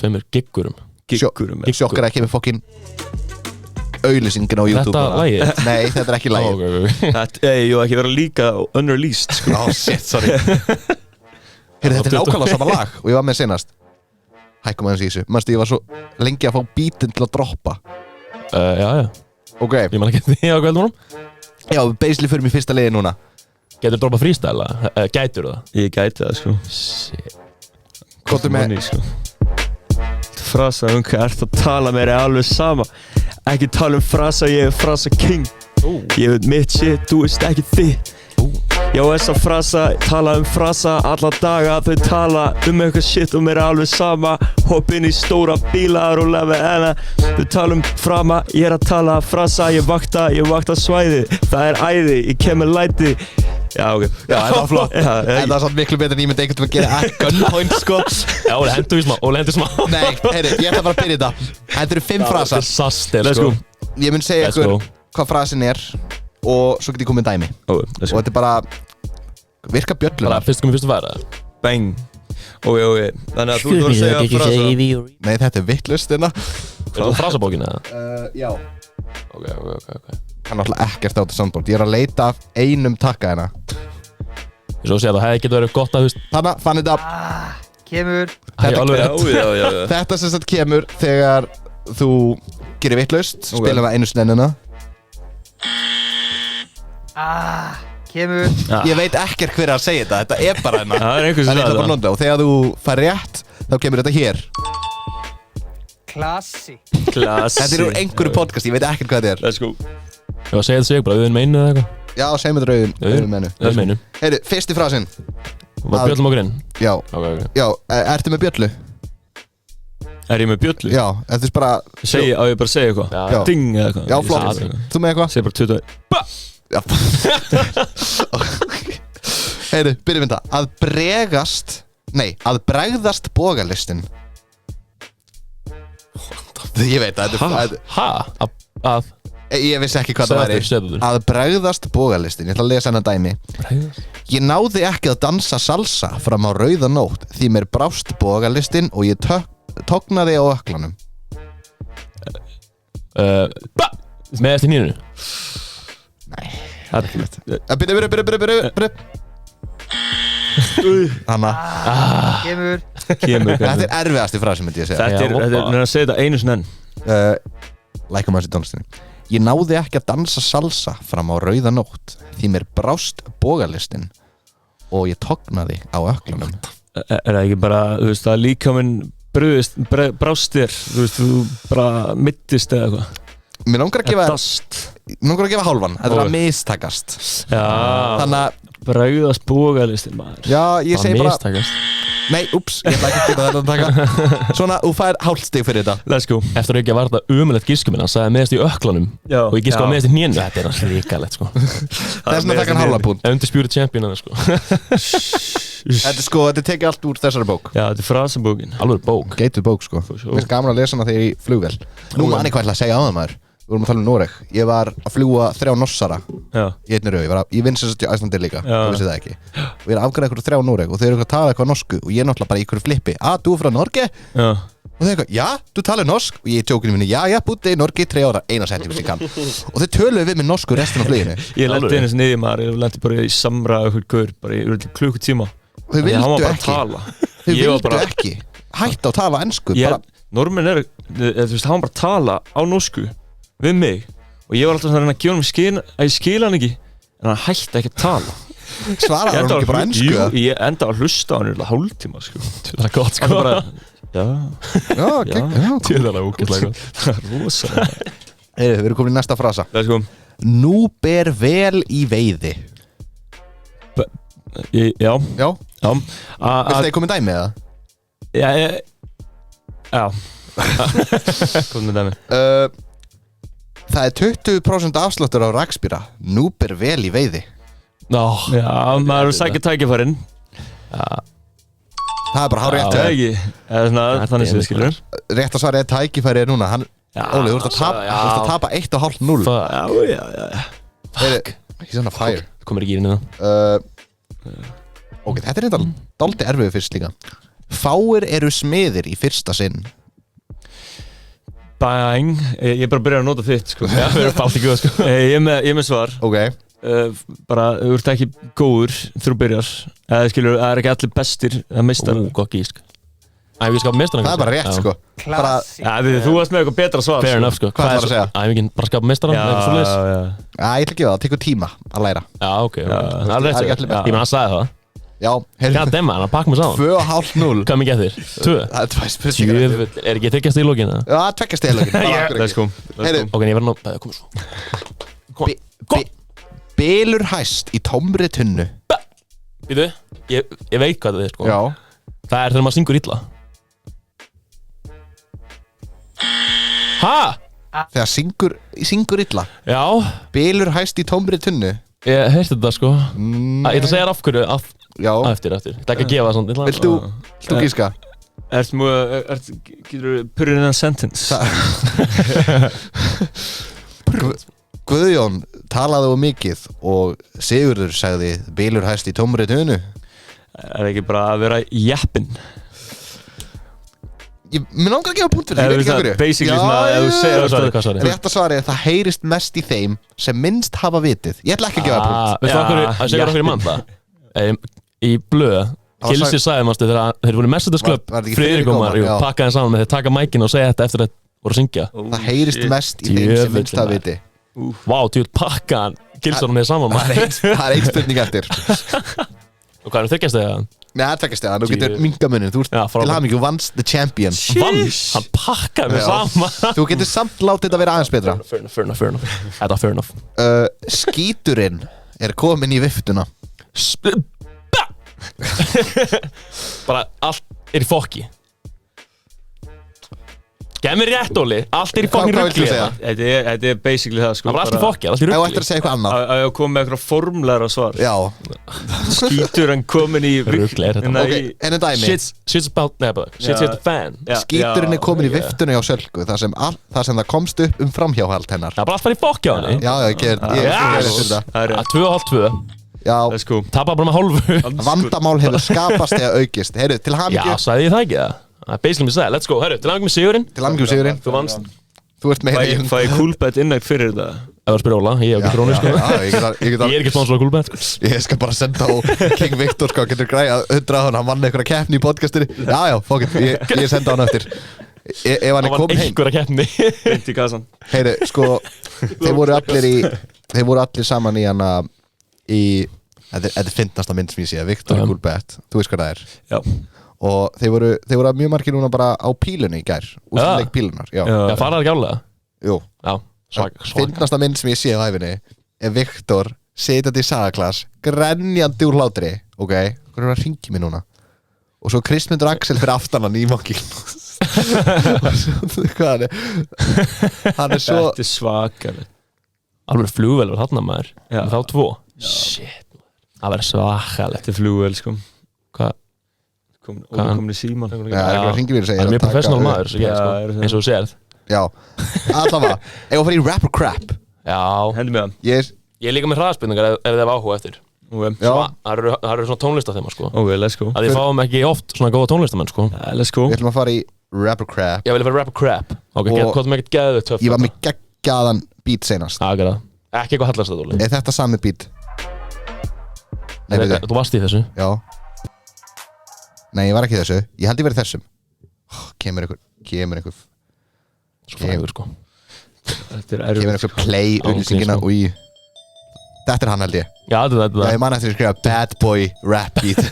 tveimur giggurum. Sjokkar ekki með fokkin auðlýsingin á YouTube. Þetta lagið? Nei, þetta er ekki lagið. Ég var ekki verið líka unreleased sko. Shit, sorry. Þetta er nákvæmlega sama lag og ég var með senast. hækkum aðeins í þessu. Manstu, ég var svo lengi að fá beatinn til að droppa. Já Ok, Ég man ekki því á kvöldunum já, basically fyrir mér fyrsta liði núna. Getur droppa freestyle Gætur það Ég gæti það sko Shit Kottu með Money, sko. Frasa hvað ert að tala mér alveg sama. Ekki tala frasa, ég frasa king. Ég veit mitt shit, þú veist ekki þitt. Já, þessa frasa, tala frasa alla daga. Þau tala eitthvað shit og mér alveg sama. Hopp inn í stóra bíla, rúla með enna. Þau tala frama, ég að tala frasa. Ég vakta svæði. Það æði, ég kem með læti. Já, ok. Já, þetta var flott. En það er samt miklu betur en ég myndi einhvern veginn að gera at gunpoint, sko. Já, og hendur smá Nei, heyri, ég ætla bara að byrja þetta. Þetta eru 5 frasar. Saster, Let's sko go. Ég mun segja Let's ykkur go. hvað frasin er og svo get ég komið dæmi. Let's Og go. þetta er bara virka Bara bjöllunar. fyrst komið fyrst að færa Bang. Ok. Þannig að þú ert að segja frasa. Nei, þetta er vittlust hérna. Er það frasabókin eða? Já. Ok Kann náttúrulega ekkert á þetta soundboard. Ég er að leita af einum takka hérna. Ég svo að segja að það hefði getið verið gott að þú veist Þannig, fann þetta. Kemur. Þetta alveg rétt Já. Þetta sem sagt kemur þegar þú gerir vittlust, spilum það einu snennuna. Kemur. Ég veit ekkert hver er að segja þetta er bara hérna. Það er einhver sem En ég ætla bara að sagði nota. Og þegar þú fær rétt, þá kemur þetta hér. Klassi. það. Klassi. Þetta er úr einhverju podcast, ég veit ekkert hvað þetta er. Let's go. Ég var að segja þetta sig bara, við erum meinu eða eitthvað Já, segjum þetta rauðin mennu. Við erum meinu Heyri, fyrsti frasinn. Var bjöllum okkur inn? Já, Ok já, ertu með bjöllu? Er ég með bjöllu? Já, þetta er bara... Á ég bara að segja eitthvað? Já. Ding eða eitthvað? Já, Ég flott. segi eitthvað. Þú með eitthvað? Segir bara 20. Já. Heyri, byrjum við þetta. Að bregast... Nei, að bregðast bogalistin. Ég veit það, þetta er... Ha? Að Ég vissi ekki hvað það væri. Segðu Að bregðast bogalistin. Ég ætla að lesa hennar dæmi. Ég náði ekki að dansa salsa fram á rauða nótt því mér brást bogalistin og ég tóknaði á öklanum. Með eftir nýrinu Það er ekki mitt. Byrju. Hanna, Kemur. þetta er erfiðasti frasi myndi ég segja. Þetta er að segja þetta einu sinni enn. Lækum að þessi tónlistinni. Ég náði ekki að dansa salsa fram á rauða nótt því mér brást bogalistin og ég tóknaði á öklanum. Er það ekki bara, þú veist, að líka minn brást þér, þú veist, þú bara mittist eða eitthvað. Mér langar að Dast. gefa hálfan. Þetta er að mistakast. Já. Þannig að, Bræðast bógalistin maður. já, ég segi bara... Mistakast Nei, úps, ég ætla ekki að gera þetta að taka. Svona, þú fær hálft stig fyrir þetta. Let's go. Eftir ekki að var þetta umulegt gískuminn Hann sagði meðast í öklanum Já. Og ég gíska á meðast í hnénu Þetta er hans ríkalegt sko Það er svona að taka hann hálfa pún. Undisputed champion hann sko Þetta er sko, þetta tekið allt úr þessari bók. Já, þetta er frasabókin. Alveg bók Geitur bók, sko. Mér finnst gaman að lesa hana þegar ég í flugvél. Nú man ég hvað ég ætla að segja á það maður. Við vorum að tala um Noreg. Ég var að fljúga 3 norsara Já. í einni rauð. Ég vinn sem sagt í Icelandair líka, Já. þú vissi það ekki. Og ég er að afgræða ykkur 3 Noreg og þeir eru að tala eitthvað norsku og ég er náttúrulega bara í ykkur flippi. Du er frá Norge? Já. Og þeir eitthvað, já, du talar norsk? Og ég í tjókinu minni, já, búti í Norge í 3 ára, eina setning sem ég kann. Og þeir töluðu við með norsku restin af fluginu. Ég lendi Alveg. einu sinni niður maður, ég lendi bara í samræðu eitthvað gaur, bara í klukkutíma. Þau Því hann var vildu bara að ekki, tala. þau Ég var vildu bara- ekki hætta að tala ensku, Ég, bara, normin þú veist, hann var bara að tala á norsku við mig. Og ég var alltaf svona að reyna að gefa hann skil, að ég skil hann ekki, en hann hætti ekki að tala. svaraði hann ekki bara ensku. Jú, ég enda að hlusta á hann í hálftíma, sko. Það er gott sko Hann bara, já, Já, já. Tjóð það er ógeðslega gott það er rosa. Við erum komin í næsta frasa. Það er sko, Nú ber vel í veiði. já, Já, já. viltu þið komið dæmi eða? Já. Komum með dæmi. Það er 20% afsláttur á rakspíra. Nú ber vel í veiði. Nó Já, maður er að sækja tækifærin. Það er bara hár rétt Það er hjá þér. ekki, eða svona, þannig sem við skilur. Rétt að svara er tækifæri er núna. Óli, þú ert að tapa 1,5-0. Fuck Já. Ekki svona fire. Það komir ekki inn í það Ok, þetta er þetta dálítið erfiðu fyrst líka. Fáir eru smiðir í fyrsta sinn. Bang, ég er bara að byrja að nota þitt, sko. Já, við erum fátt í guða sko Ég er með svar. Ok. Bara, þú ert ekki góður þegar þú byrjar. Eða skilur, það er ekki allir bestir að meistar. Gott gísk Æfingin skapa meistaran. Það bara rétt, sko. Klassi. Já, þú varst með eitthvað betra svar. Fair enough, sko. Hvað ætlarðu að segja? Æfingin bara skapa meistaran, eitthvað svoleiðis. Ég ætla að gefa það tekur tíma að læra. Já, ok. Það er rétt, það er sko. Ég menn, hann sagði það. Já, God damn, hann pakk mig saman. 2,5-0. Hvað mikið eftir? 2? Það er 2 spurningar. Djöfull, er ekki þykjast í lókinu? Já, 2 stig í lokin. Let's go. Ok, ég verð nú, komum svo. Bylur hæst í tómri tunnu. Býtu, ég veit hvað það er, sko. Já. Það er þegar maður syngur illa. Ha? Þegar syngur illa. Já, Bylur hæst í tómri tunnu. ég heyrti þetta, sko. Ég ætla að segja þér af hverju, Já. eftir. Ég ætla ekki að gefa það svona. Viltu gíska? Getur þú put it in a sentence? Guðjón talaði of mikið og Sigurður sagði bylur hæst í tómri tunnu. Er ekki bara að vera jeppin? Mér langar að gefa punkt fyrir, ég veit ekki af hverju. Basically svona, ef þú segir Hvað svarið? Rétt að svarið er það heyrist mest í þeim sem minnst hafa vitið. Ég ætla ekki að gefa það punkt. Veistu að segja okkur í mann það? Í blöð Kilsi sagði mástu þegar þeir voru Messagesklub Var þetta ekki Friðrik og Ómar, já. pakkaði þeim saman með þeir taka mækinn og segja þetta eftir að þeir voru að syngja. Það heyrist mest í þeim sem minnst hafa vitið. Vá, tjóð pakkaðan Kilsson með saman maður. Það er ein spurning eftir. Og hvað er þykjast þegar? Nei, það tveggjast þegar, nú getur mingamunin. Þú ert til hamingju, vannst the champion. Hann pakkaði með saman. Þú getur samt látið þetta vera aðeins betra. Fair enough. Þetta var fair enough. Skíturinn er komin í viftuna. Bara allt er í fokki. Gef mér rétt, Óli. Allt er í fokkin Hvað viltu ruggli. segja? Þetta er basically það, sko. Það var allt í fokki, allt í Ef þú ruggli. ættir að segja eitthvað annað. Að koma með eitthvað formlegra svar. Já, Skítur hann komin í Rugl er þetta. ok, enn dæmi. Shit's about, shit's hit the fan. Skíturinn er komin í viftuna hjá Sölku þar sem það komst upp framhjáhald hennar. Það er bara allt farið í fokki á henni. Já, ég gerði þetta. Það er rétt. 2,5-2. Já, Let's go. Tapa bara með hálfu. vandamál hefur skapast eða aukist. Heyrðu, til Já, hamingju. sagði ég það ekki það? Það er basically mér sagði. Let's go, herru, til hamingju með sigurinn. Til hamingju Sigurinn. Þú vannst. Þú ert meira í Fæ ég coolbet innægt fyrir þetta? Það var að spyrja Óla, ég hef ekki krónu, sko. Ég Ég er ekki sponsor á Coolbet, sko. Ég skal bara senda á King Viktor sko, getur græða 100 hann vann einhverja keppni í podcastinu. Já, fuck it, ég senda hann eftir. Ef hann er komin heim. einhverja keppni. Beint í kassan. Heyru, sko, þeir voru allir saman í hana þetta er fyndnasta mynd sem ég sé, Viktor og Coolbet, þú veist hvað það er. Já. Og þeir voru mjög margir núna bara á pílunni í gær, úrslitaleik pílunar. Já, Já, faraði ekki álega. jú. Já, svag. Fyndnasta mynd sem ég sé á hæfinni er Viktor setjandi í sagaklass, grenjandi úr hlátri, ok, hvað er að ringi mig núna? Og svo Kristmundur Axel fyrir aftan hann í mokkinn. Hvað hann er svo Þetta er svakalegt. Alveg flugvelur þarna maður. Já. Með þá 2. Shit, maður. Það verður svakalegt. Þetta er flugvel, sko. Hvað? Komin í síman. Já, það er eitthvað hringir mér og segir Það er mjög að taka professional upp. maður, svo ég, Já, sko. er það. Eins og þú segir. Já, allavega Ef að fara í rap or crap Já. Hendi með það. Ég Ég er líka með hraðspurningar ef þið hafa áhuga eftir. Ok. Já, Það eru svona tónlistathema, sko. Ok, let's go. Að þið fáum ekki oft svona góða tónlistamenn, sko. Let's go. við ætlum að fara í rap or crap Ég vil fara rap or crap. Ok, Og- hvað er ekkert geðið töff? Ég var með geggjaðan beat senast Já, ekki það. Ekki eitthvað hallast það, Óli. Er þetta sami beat? Nei, veitu, Þú varst í þessu. já Nei, ég var ekki í þessu Ég held ég verið þessum Kemur einhver Svo frægur, sko. Þetta er Kemur erfitt. einhver play auglýsingina sko. og þetta er hann held ég Já, þetta Já, ég man eftir að skrifa bad boy rap beat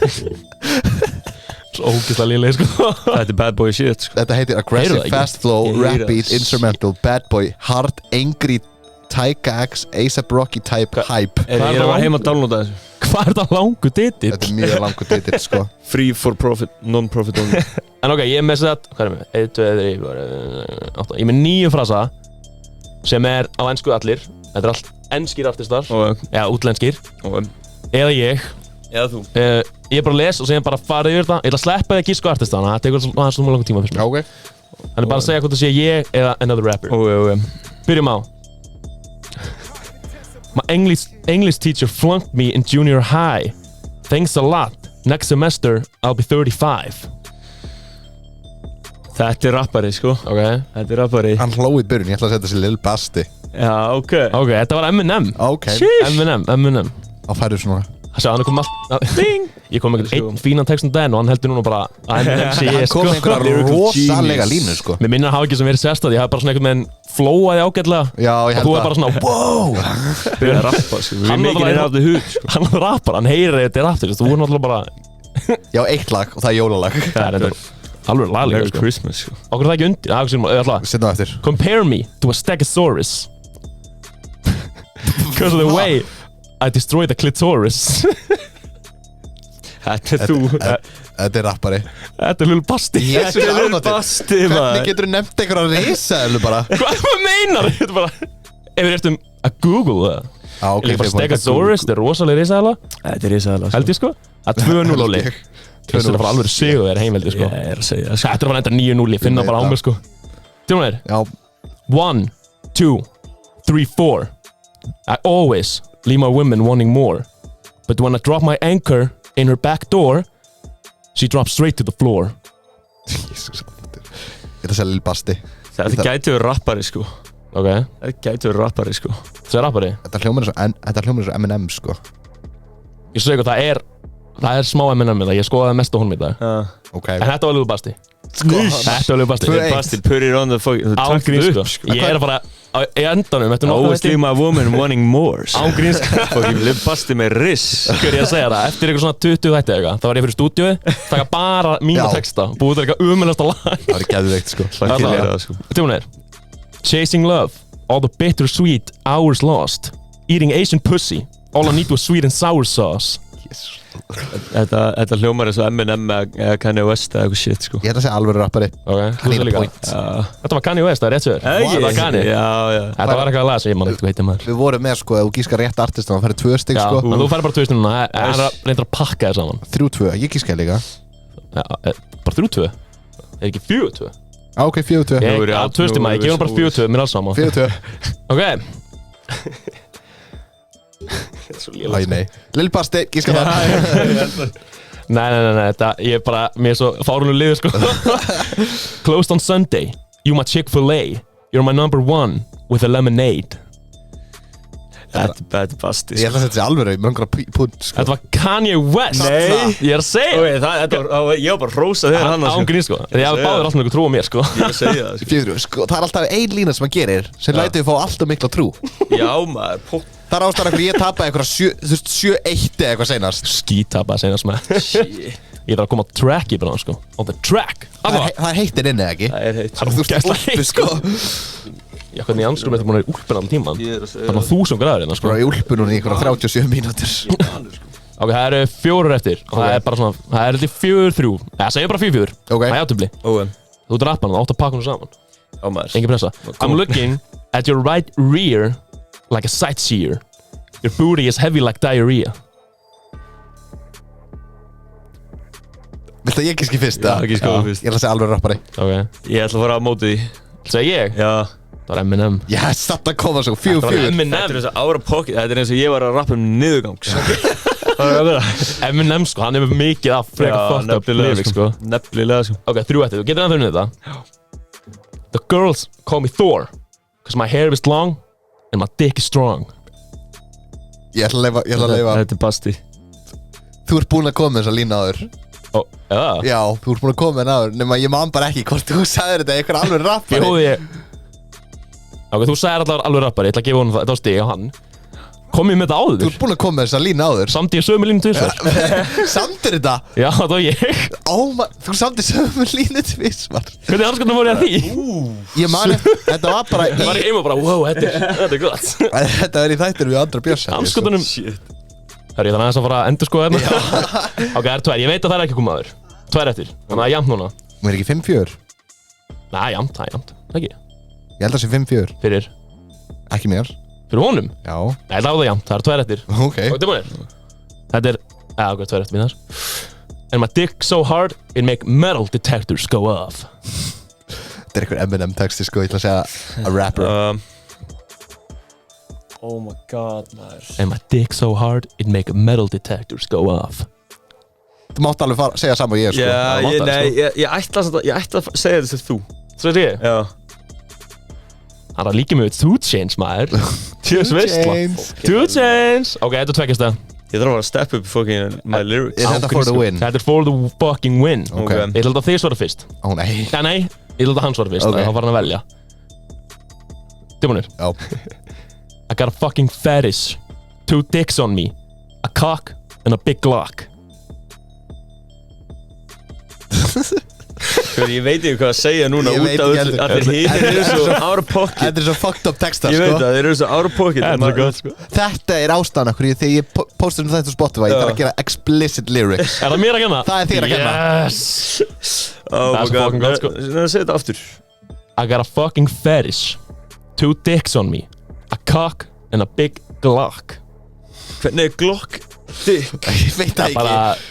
Svo ógeðslega léleg, sko. Þetta er bad boy shit, sko. Þetta heitir Heyrðu aggressive það ekki? fast flow Ég heyri rap það. beat instrumental bad boy hard angry Tyga X A$AP Rocky type hype Ég er að vera heima að downloada þessu. Hvað er þetta langu titill? Þetta er mjög langur titill sko Free for profit, non-profit only. En ok, ég er með þess að, hvað er með? 1, 2, 3, 8. Ég er með 9 frasa sem er á ensku allir. Þetta er allt enskir artistar. Ok. Já, útlenskir. Ok. Eða ég. Eða þú. Ég er bara að lesa og segja bara farið yfir það. Ég ætla að sleppa því að gíska á artistana. Það tekur aðeins svona langur tíma fyrst mér. Ok En bara að segja hvort það sé ég eða another rapper. Ok. Byrjum á. My English teacher flunked me in junior high. Thanks a lot. Next semester I'll be 35. Þetta er rappari, sko. Ok. Þetta er rappari. Hann hló í byrjun, ég ætla að setja sér Lil Basti Já, ok. Ok, þetta var Eminem. Ok Eminem. Á færðu svona Hann kom Ding! Ég kom með einn fínan text daginn og hann heldur núna bara að Hann kom með einhverja rosalega línu sko. Mér minnir að hafa ekki sem verið sérstæð. Ég hafði bara svona einhvern veginn flóaði ágætlega. Já, ég held og þú er bara svona wow. Byrja að rappa sko. Hann var rappar, hann heyrir þetta er aftur. Þú er náttúrulega bara Já, eitt lag og það er jólalag. Það er alveg laglega Merry Christmas sko. Okkur er það ekki undir. Settum það eftir. Compare me to a stegosaurus because of the way I destroy the clitoris. Þetta er þú. Þetta er rappari. Þetta er Lil Basti. Jesús almáttugur. Basti Hvernig getur þú nefnt einhverja risaeðlu bara? Hvað meinar þetta bara? Ef við ertum að Google það. Ok, Bara stegosaurus, þetta er rosalega risaðala. Þetta er risaðala Held ég sko. Það er 2-0 áli. Þetta er bara alveg sigur þegar heimveldi sko. Ég að segja sko. Þetta er bara enda 9-0, ég finna bara á mig sko. Tjóna þér. Já. 1, 2, 3, 4. I always leave my women wanting more. But when I drop my anchor in her back door, she drops straight to the floor. Jesús almáttugur. Ég ætla að segja Lil Basti. Þetta gæti verið rappari sko. Ok. Þetta gæti verið rappari sko. Það er rappari. Þetta hljómar eins og M&M sko. Ég svo eitthvað, það er smá M&M í það, ég skoðaði mest á honum í dag. Ok. En þetta var Lil Basti. Þetta var Lil Basti. Lil Basti, put it on the fucking. Ángríns sko. Ég er að fara í endanum, þetta er nokkuð Always leave my woman wanting more. Ángríns. Fucking Lil Basti með riss. Hver ég að segja það, eftir eitthvað svona 20 þætti eitthvað, þá var ég fyrir stúdíói, taka bara mína Já. texta, búið til eitthvað umennasta lag. Það er geðveikt sko. Það er það sko. Tjóna þér. Chasing love, all the bittersweet hours lost. Eating Asian pussy, all I need was sweet and sour sauce. Þetta hljómar eins og M&M eða Kanye West eða eitthvað shit sko. Ég ætla að segja alveg rappari. Ok, þú sér líka. point. Þetta var Kanye West, það er rétt sér. Það var Kanye. Já. Þetta var eitthvað lag sem ég man ekkert hvað heitir maður. Við vorum með sko, ef þú gískar rétt artist þá færði 2 stig Já, sko. en þú færði bara 2 stundina, hann er að reynda að pakka þér saman. 3-2, ég gíska líka. Já, bara 3-2. Er ekki 4-2? Ok, 4-2. Ég á 2 stundina, ég gef hann bara 4-2, mér er alls saman. 4-2. Ok. Æ, nei. Lil Basti, gíska það. Nei, þetta, ég er bara, mér er svo fárunum liður sko. Closed on Sunday, you my Chick-fil-A, you're my #1 with a lemonade. Þetta er Basti Ég ætla að setja alveg með einhverja punt sko. Þetta var Kanye West. Nei. Ég er að segja. Ég var bara að rósa þér hann sko. Ángríns sko. Ég hafði báður alltaf með trú á mér sko. Ég að segja það sko. 4-3, sko, það er alltaf ein lína sem hann gerir sem lætur við fá alltaf mikla trú. Já maður. Það er ástæðan að ég tapaði einhverja 7-1 eða eitthvað seinast. Skítapa senast með. Ég þarf að koma á track í bara sko. On the track. Það er heitir inni eða ekki? Það er heitt. Þú veist úlpu sko. Já, hvernig anskurum þetta búin að vera í úlpun allan tíman. Ég er að segja Það var 1000 gráður hérna sko. Bara í úlpu núna í einhverja 37 mínútur. Ok, það eru 4 eftir. Og það er bara svona, það er litið 4-3. Já, segja bara 4-4. Ok. Það er játtöfli. Þú ert rappan og átt að pakka hún saman. Já maður. Engin pressa. I'm looking at your right rear like a sightseer. Your booty is heavy like diarrhea. Viltu að ég gíski fyrst? Já, gíska þú fyrst. Ég ætla að segja alveg rappari. Ok. Ég ætla að fara á móti því. Segja ég? Já. Það var M&M. Ég satt að koma svo, 4-4. Þetta er eins og ára pocket. Þetta er eins og ég var að rappa niðurgangs. Það er að vera. M&M sko, hann hefur mikið af frekar fucked up lyrics sko. Nefnilega sko. Ok, 3 eftir, þú getur ennþá unnið þetta. The girls call me Thor, cause my hair is long and my dick is strong. Ég ætla að leifa. Þetta er Basti. Þú ert búinn að koma með þessa lína áður. Já. Já, þú ert búinn að koma með henni áður. Nefnum að ég man bara ekki hvort þú sagðir þetta einhver alveg rappari. Bjóði ég. Ok, þú sagðir alveg rappari, ég ætla að gefa honum það, þetta á stig á hann. Kom ég með þetta Þú áður? ert búinn að koma með þessa lína áður. Samt ég sömu línu tvisvar. Samtir þetta? Já, það var ég. Þú samtir sömu línu tvisvar. Hvernig anskoðan voru ég að því? Ég man eftir, þetta var bara Það var ég heima og bara, wow, þetta er gott. Þetta er í þættinu við Andra Björnsson. Anskoðanum. Það er ég þannig aðeins að fara að endur skoða hérna. Ok, það er 2, ég veit að það er ekki komið áður. 2 eftir, þannig að það er jafnt núna. Mér er ekki 5-4. Nei, jafnt, það er jafnt. Ekki. Ég held að það sé 5-4. Fyrir Ekki mér. honum? Já. Nei, það var það jafnt, það er 2 eftir. Ok. Og tilbúinir. Þetta er, ok, 2 eftir mínar. And my dick so hard, it make metal detectors go off. Þetta er einhver M&M texti sko, ég ætla að segja a rapper. Oh my god maður. And my dick so hard, it make metal detectors go off. Þú mátt alveg segja saman og ég sko. Ég ætla að segja þetta til þú. Svo er ég. Já. Það er líka með 2 Chainz maður. 2 Chainz. Ok, þetta er 2 stað. Ég þarf að step up fucking my lyrics. Er þetta for the win? Þetta for the fucking win. Ok. Ég ætla að þið svara fyrst. Ó nei. Nei, ég ætla að hann svara fyrst. Ok. Þá var hann að velja. Tilbúinir. Já. I got a fucking fetish. 2 dicks on me. A cock and a big Glock. Ég veit ekki hvað að segja núna Ég út veit af ekki heldur. að þeir eru svo out of pocket. Þetta er svo fucked up textar, Ég veit sko. það, þeir eru svo out of pocket. Þetta er gott, sko. Þetta er ástæðan okkur þegar ég postum þetta á Spotify, ég þarf að gera explicit lyrics. Er það mér að kenna? Það er þér að kenna. Yes! Oh Það er my svo god. fucking gott, sko. Segð þetta aftur. I got a fucking fetish. 2 dicks on me. A cock and a big Glock. Hvernig er Glock dick? Ég veit það Bara ekki.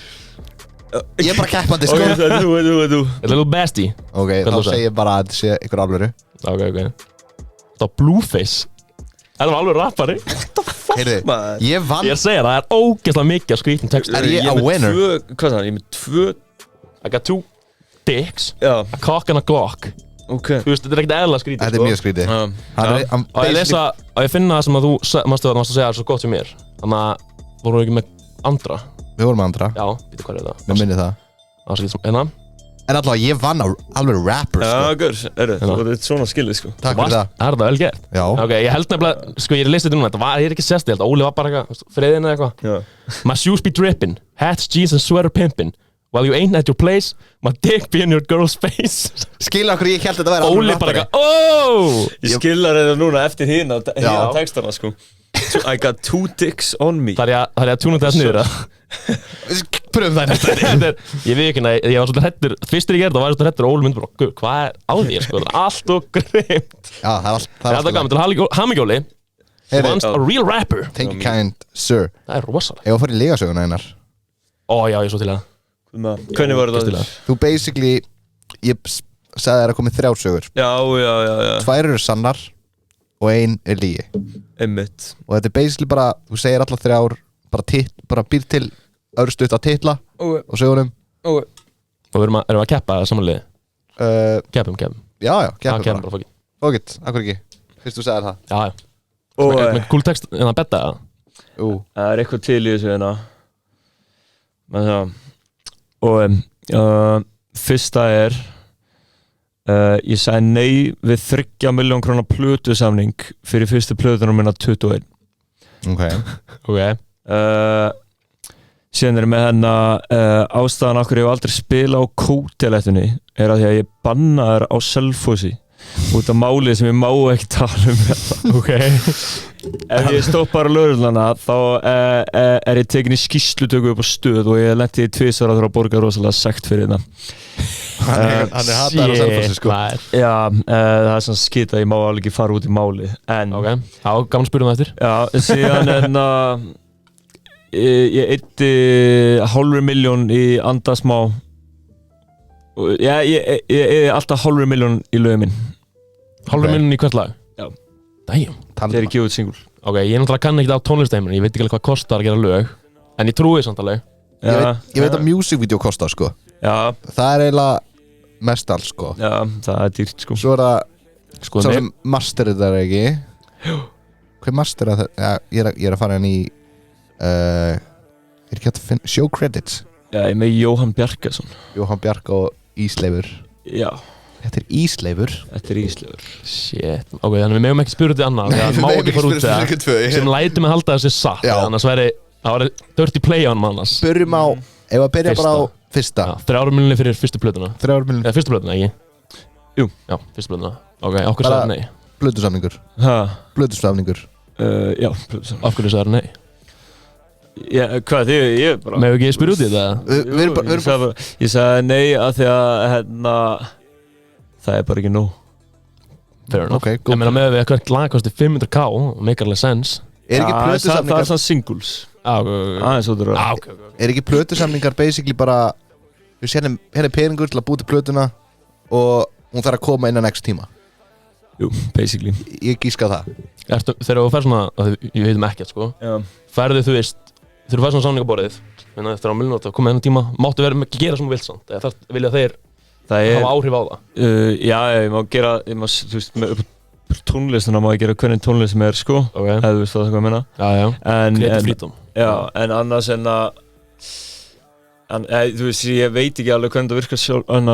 Ég er bara keppandi, Ok, sko. það er þú. a little bestie. Ok, Hvað þá þú sagði? segir ég bara að þetta sé ykkur alvöru. Ok. Það var Blueface. Það var alveg rappari. Heyrðu, maður. ég vann. Ég er að segja það, það er ógeðslega mikið af skrítum textum. Er ég a með winner? Hvað er það? Ég er með 2. I got 2 dicks, Já, a cock and a Glock. ok. Þú veist, þetta er ekkert eðla skrítið, Þetta er mjög skrítið. Já. Hann Og ég lesa, og ég finna það sem að þú mástu að segja er svo gott sem mér. Þannig að vorum við ekki með andra. Við vorum með andra. Já, býtu hvað er það? Mér minni það. Það var svo lítið sem, En allavega, ég vann á alveg rapper, Já, sko. gaur, þetta er svona skilið, sko. Takk fyrir það. Það er það vel gert. Já. Ok, ég held nefnilega, sko ég er listið núna, ég er ekki sest, ég held að Óli var bara eitthvað, friðin eða eitthvað. Já. My shoes be drippin', hats, jeans and sweater pimpin'. While you ain't at your place, my dick be in your girl's face. Skilja okkur, ég held að þetta væri Óli bara eitthvað, oh! Ég skillar þetta núna eftir hina Já. textana, sko. I got 2 dicks on me. Það er að túna þess niður að. Pröfum það næsta. Ég veit ekki, ég var svolítið hrættur, fyrstur ég gerði það var ég svolítið hrættur og Óli myndi bara, guð, hvað er á þér, sko, það er allt og grimt. Já, það er allt. Það er alltaf gaman til hamingjóli, þú Heyrðu, vannst a real rapper. thank you kind, sir. Það er rosalega. Ég var að fara í ligasöguna einar. Ó já, ég er svo til að. Hvernig var þetta? Fyrstilega. Þú basically, ég sagði þér að komið 3 sögur. Já. 2 eru sannar og 1 er lygi. Einmitt. Og þetta er basically bara, þú segir allar 3, bara býr til örstuðt á titla og sögunum. Og við erum að keppa samanlega. Keppum. Já, Keppum keppum bara. bara, fuck it. Fókitt, akkur ekki. Fyrst þú sagðir það. Já. Og Með cool text en að betta það. það er eitthvað til í þessu hérna. Men það. Og fyrsta er ég sagði nei við 3 milljón krónar plötusamning fyrir fyrstu plötunum minna 21. Ok. Síðan er með hennar ástæðan okkur ég hef aldrei spila á kótelettunni er að því að ég bannaður á Selfossi út af málið sem ég má ekki tala um þetta. Ok. Ef ég stoppar á lögregluna þá er ég tekin í skýrslutöku upp á stöð og ég lenti í 2 ára að borga rosalega sekt fyrir þetta. Hann er hataður á Selfossi, sko. Já, það er svona skita að ég má alveg ekki fara út í máli. En Ok, já, gaman að spyrja það eftir. já, síðan ég eitti 500.000 í andasmá. Ég alltaf 500.000 í lögum minn. 500.000 í hvert lag? Já. Damn. Það er ekki út singul. Ok, ég náttúrulega kann ekki á tónlistheiminu, ég veit ekki alveg hvað kostar að gera lög. En ég trúi samt alveg. Ég veit að music video kostar, sko. Já, Það er eiginlega mest allt, sko. já, það er dýrt sko. Svo er það, Sko, svo sem masterið það er ekki. Hver masterið það? Já, ég er að fara inn í, er ekki hægt að finna, show credits. Já, ég er með Jóhann Bjarkason. Jóhann Bjark og Ísleifur. Já, Þetta er Ísleifur. þetta er íslegur. Shit. Ok, þannig við megum ekki spyrja út í annað. Því að má ekki fara út í það. Sem læti mig halda þessi satt. Já. Annars væri, það væri dirty play on annars. Byrjum á, ef að byrja bara á fyrsta. Já, 3 miljonir fyrir fyrstu plötuna. 3 miljonir. Eða fyrstu plötuna, ekki? Jú. Já, fyrstu plötuna. Ok, okkur Bara- sagði nei. Blödusamningur. Hæ? Blödusamningur. Já, plöðsam. Okkur sagði nei. Já, hvað, ég bara... Megum ekki spyrja út í þetta? Við erum bara, Ég sagði nei að því að, hérna, það er bara ekki nóg. Fair enough. Ok, góð. Ég meina með að við eitthvað lag kosti 500k, make alveg sense. er ekki Það er plödusamningar, svona singles. Já, Aðeins út úr ok. er ekki plödusamningar basically bara, þú sér henni peningur til að búti plötuna og hún þarf að koma innan x tíma. Jú, basically. Ég gíska það. Þegar þú fer svona, ég veitum ekkert sko, Já. ferðu þú veist, þegar þú fer svona samningaborðið, eftir á miljónum að koma hennar tíma, máttu vera að gera sem þú vilt samt, eða þarf vilja þeir Það er... hafa áhrif á það. Já, ég má gera, þú veist, tónlistina má ég gera hvernig tónlist sem sko Ok. Ef þú veist hvað ég meina Já, creative en, freedom já, en annars þú veist, ég veit ekki alveg hvernig það virkar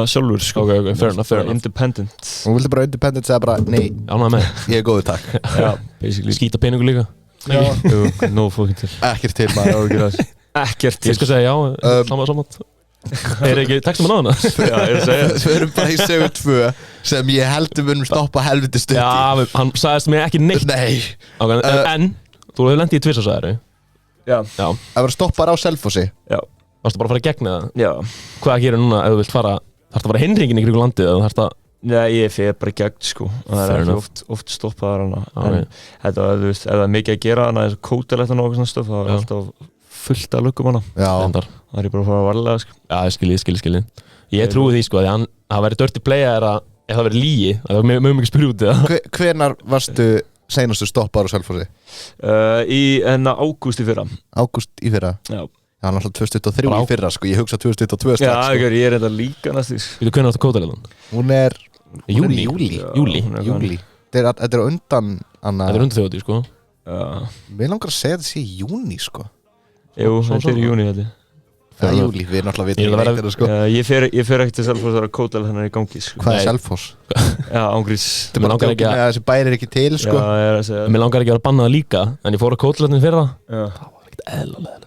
sjálfur sko Ok, fair enough Independent Hún vildi bara independent segja bara, nei, Ánægður með ég góðu takk. Já, basically Skýta peningu líka Jú, no fucking til Ekkert til maður. Ekkert Ég til skal segja já, saman ekki textum að náðuna? Já, ég er að segja Við erum bara í sögu 2 sem ég heldur munum stoppa helviti stutt í. Já, hann sagðist mér ekki neitt Nei. okay, En, þú hefur lendið í tvisasæðari Já, Já, Það var stoppar á Selfossi. já, varstu bara að fara í gegn eða? já Hvað gerir núna ef þú vilt fara Þarftu að fara hindringin í kringu landið eða þarftu að Nei, ég fer bara í gegn sko Það Fair er ekki enough. oft stoppaðar hana Ok. En þetta, þú veist, ef það er mikið að gera hana eins og kótalegt og eitthvað svona stöf þá er Já. alltaf fullt að luggum hana Já. endar Það er ég bara að fara að varlega sko Já, ég skilji Ég trúi því sko að það væri dirty play að ef það væri lígi að það var mjög mikið spyrja út eða Hvenar varstu seinastu stoppar á Selfossi? Í ágúst í fyrra Ágúst í fyrra? Já, Já, náttúrulega 2023 Bara í fyrra sko, ég hugsa 2022 já strax sko. ég er reynda líka næstu Þú hvernig áttu kótalegðan? Hún er Júlí Júlí. Júlí Júlí. Þetta er undan Þetta er undir þjóti sko Já, Mér langar að segja þetta sé í júní sko. jú, þetta er í júni þetta Það er júlí, við náttúrulega Ég vitum er að ekki þetta sko. Ég fer ekki til Selfoss að vera kótal þannig í gangi sko Hvað Nei. er Selfoss? Já, ángrís Mér langar ekki að Þessi bæri er ekki til Já, sko. ég er að segja Mér langar ekki að vera bannað líka En ég fór að kótalegðin fyrra Já Það var ekkert eðlulega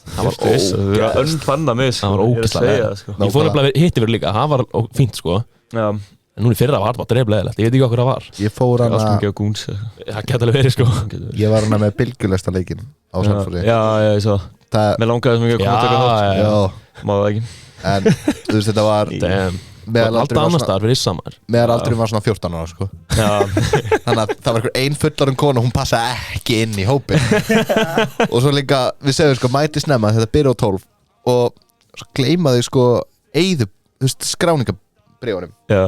Það var ógeðslega Það önnbanna mig sko Það var Ég er að ógeðslega segja leiðilegt. það sko Ég fór að hitti verið líka Það var fínt sko Já, En núna í fyrra var það bara dreflegilegt Ég veit ekki okkur það var Ég fór það var hana mikið á gúns Það geta alveg verið sko Ég var hana með bylgjulesta leikin á Selfossi. Já, ég svo Það, Mér langaði svo mikið að koma að taka þátt já, Má það ekki en þú veist þetta var Damn meðalaldurinn Alltaf var annars svona, staðar fyrir Issamar meðalaldurinn var svona 14 ára sko. Já, Þannig að það var einhver ein fullorðin kona, hún passaði ekki inn í hópin. Og svo líka, við segjum sko, mæti snemma, þetta byrja á 12 og svo gleyma þau sko eyðu, þú veist, skráningabrifunum. já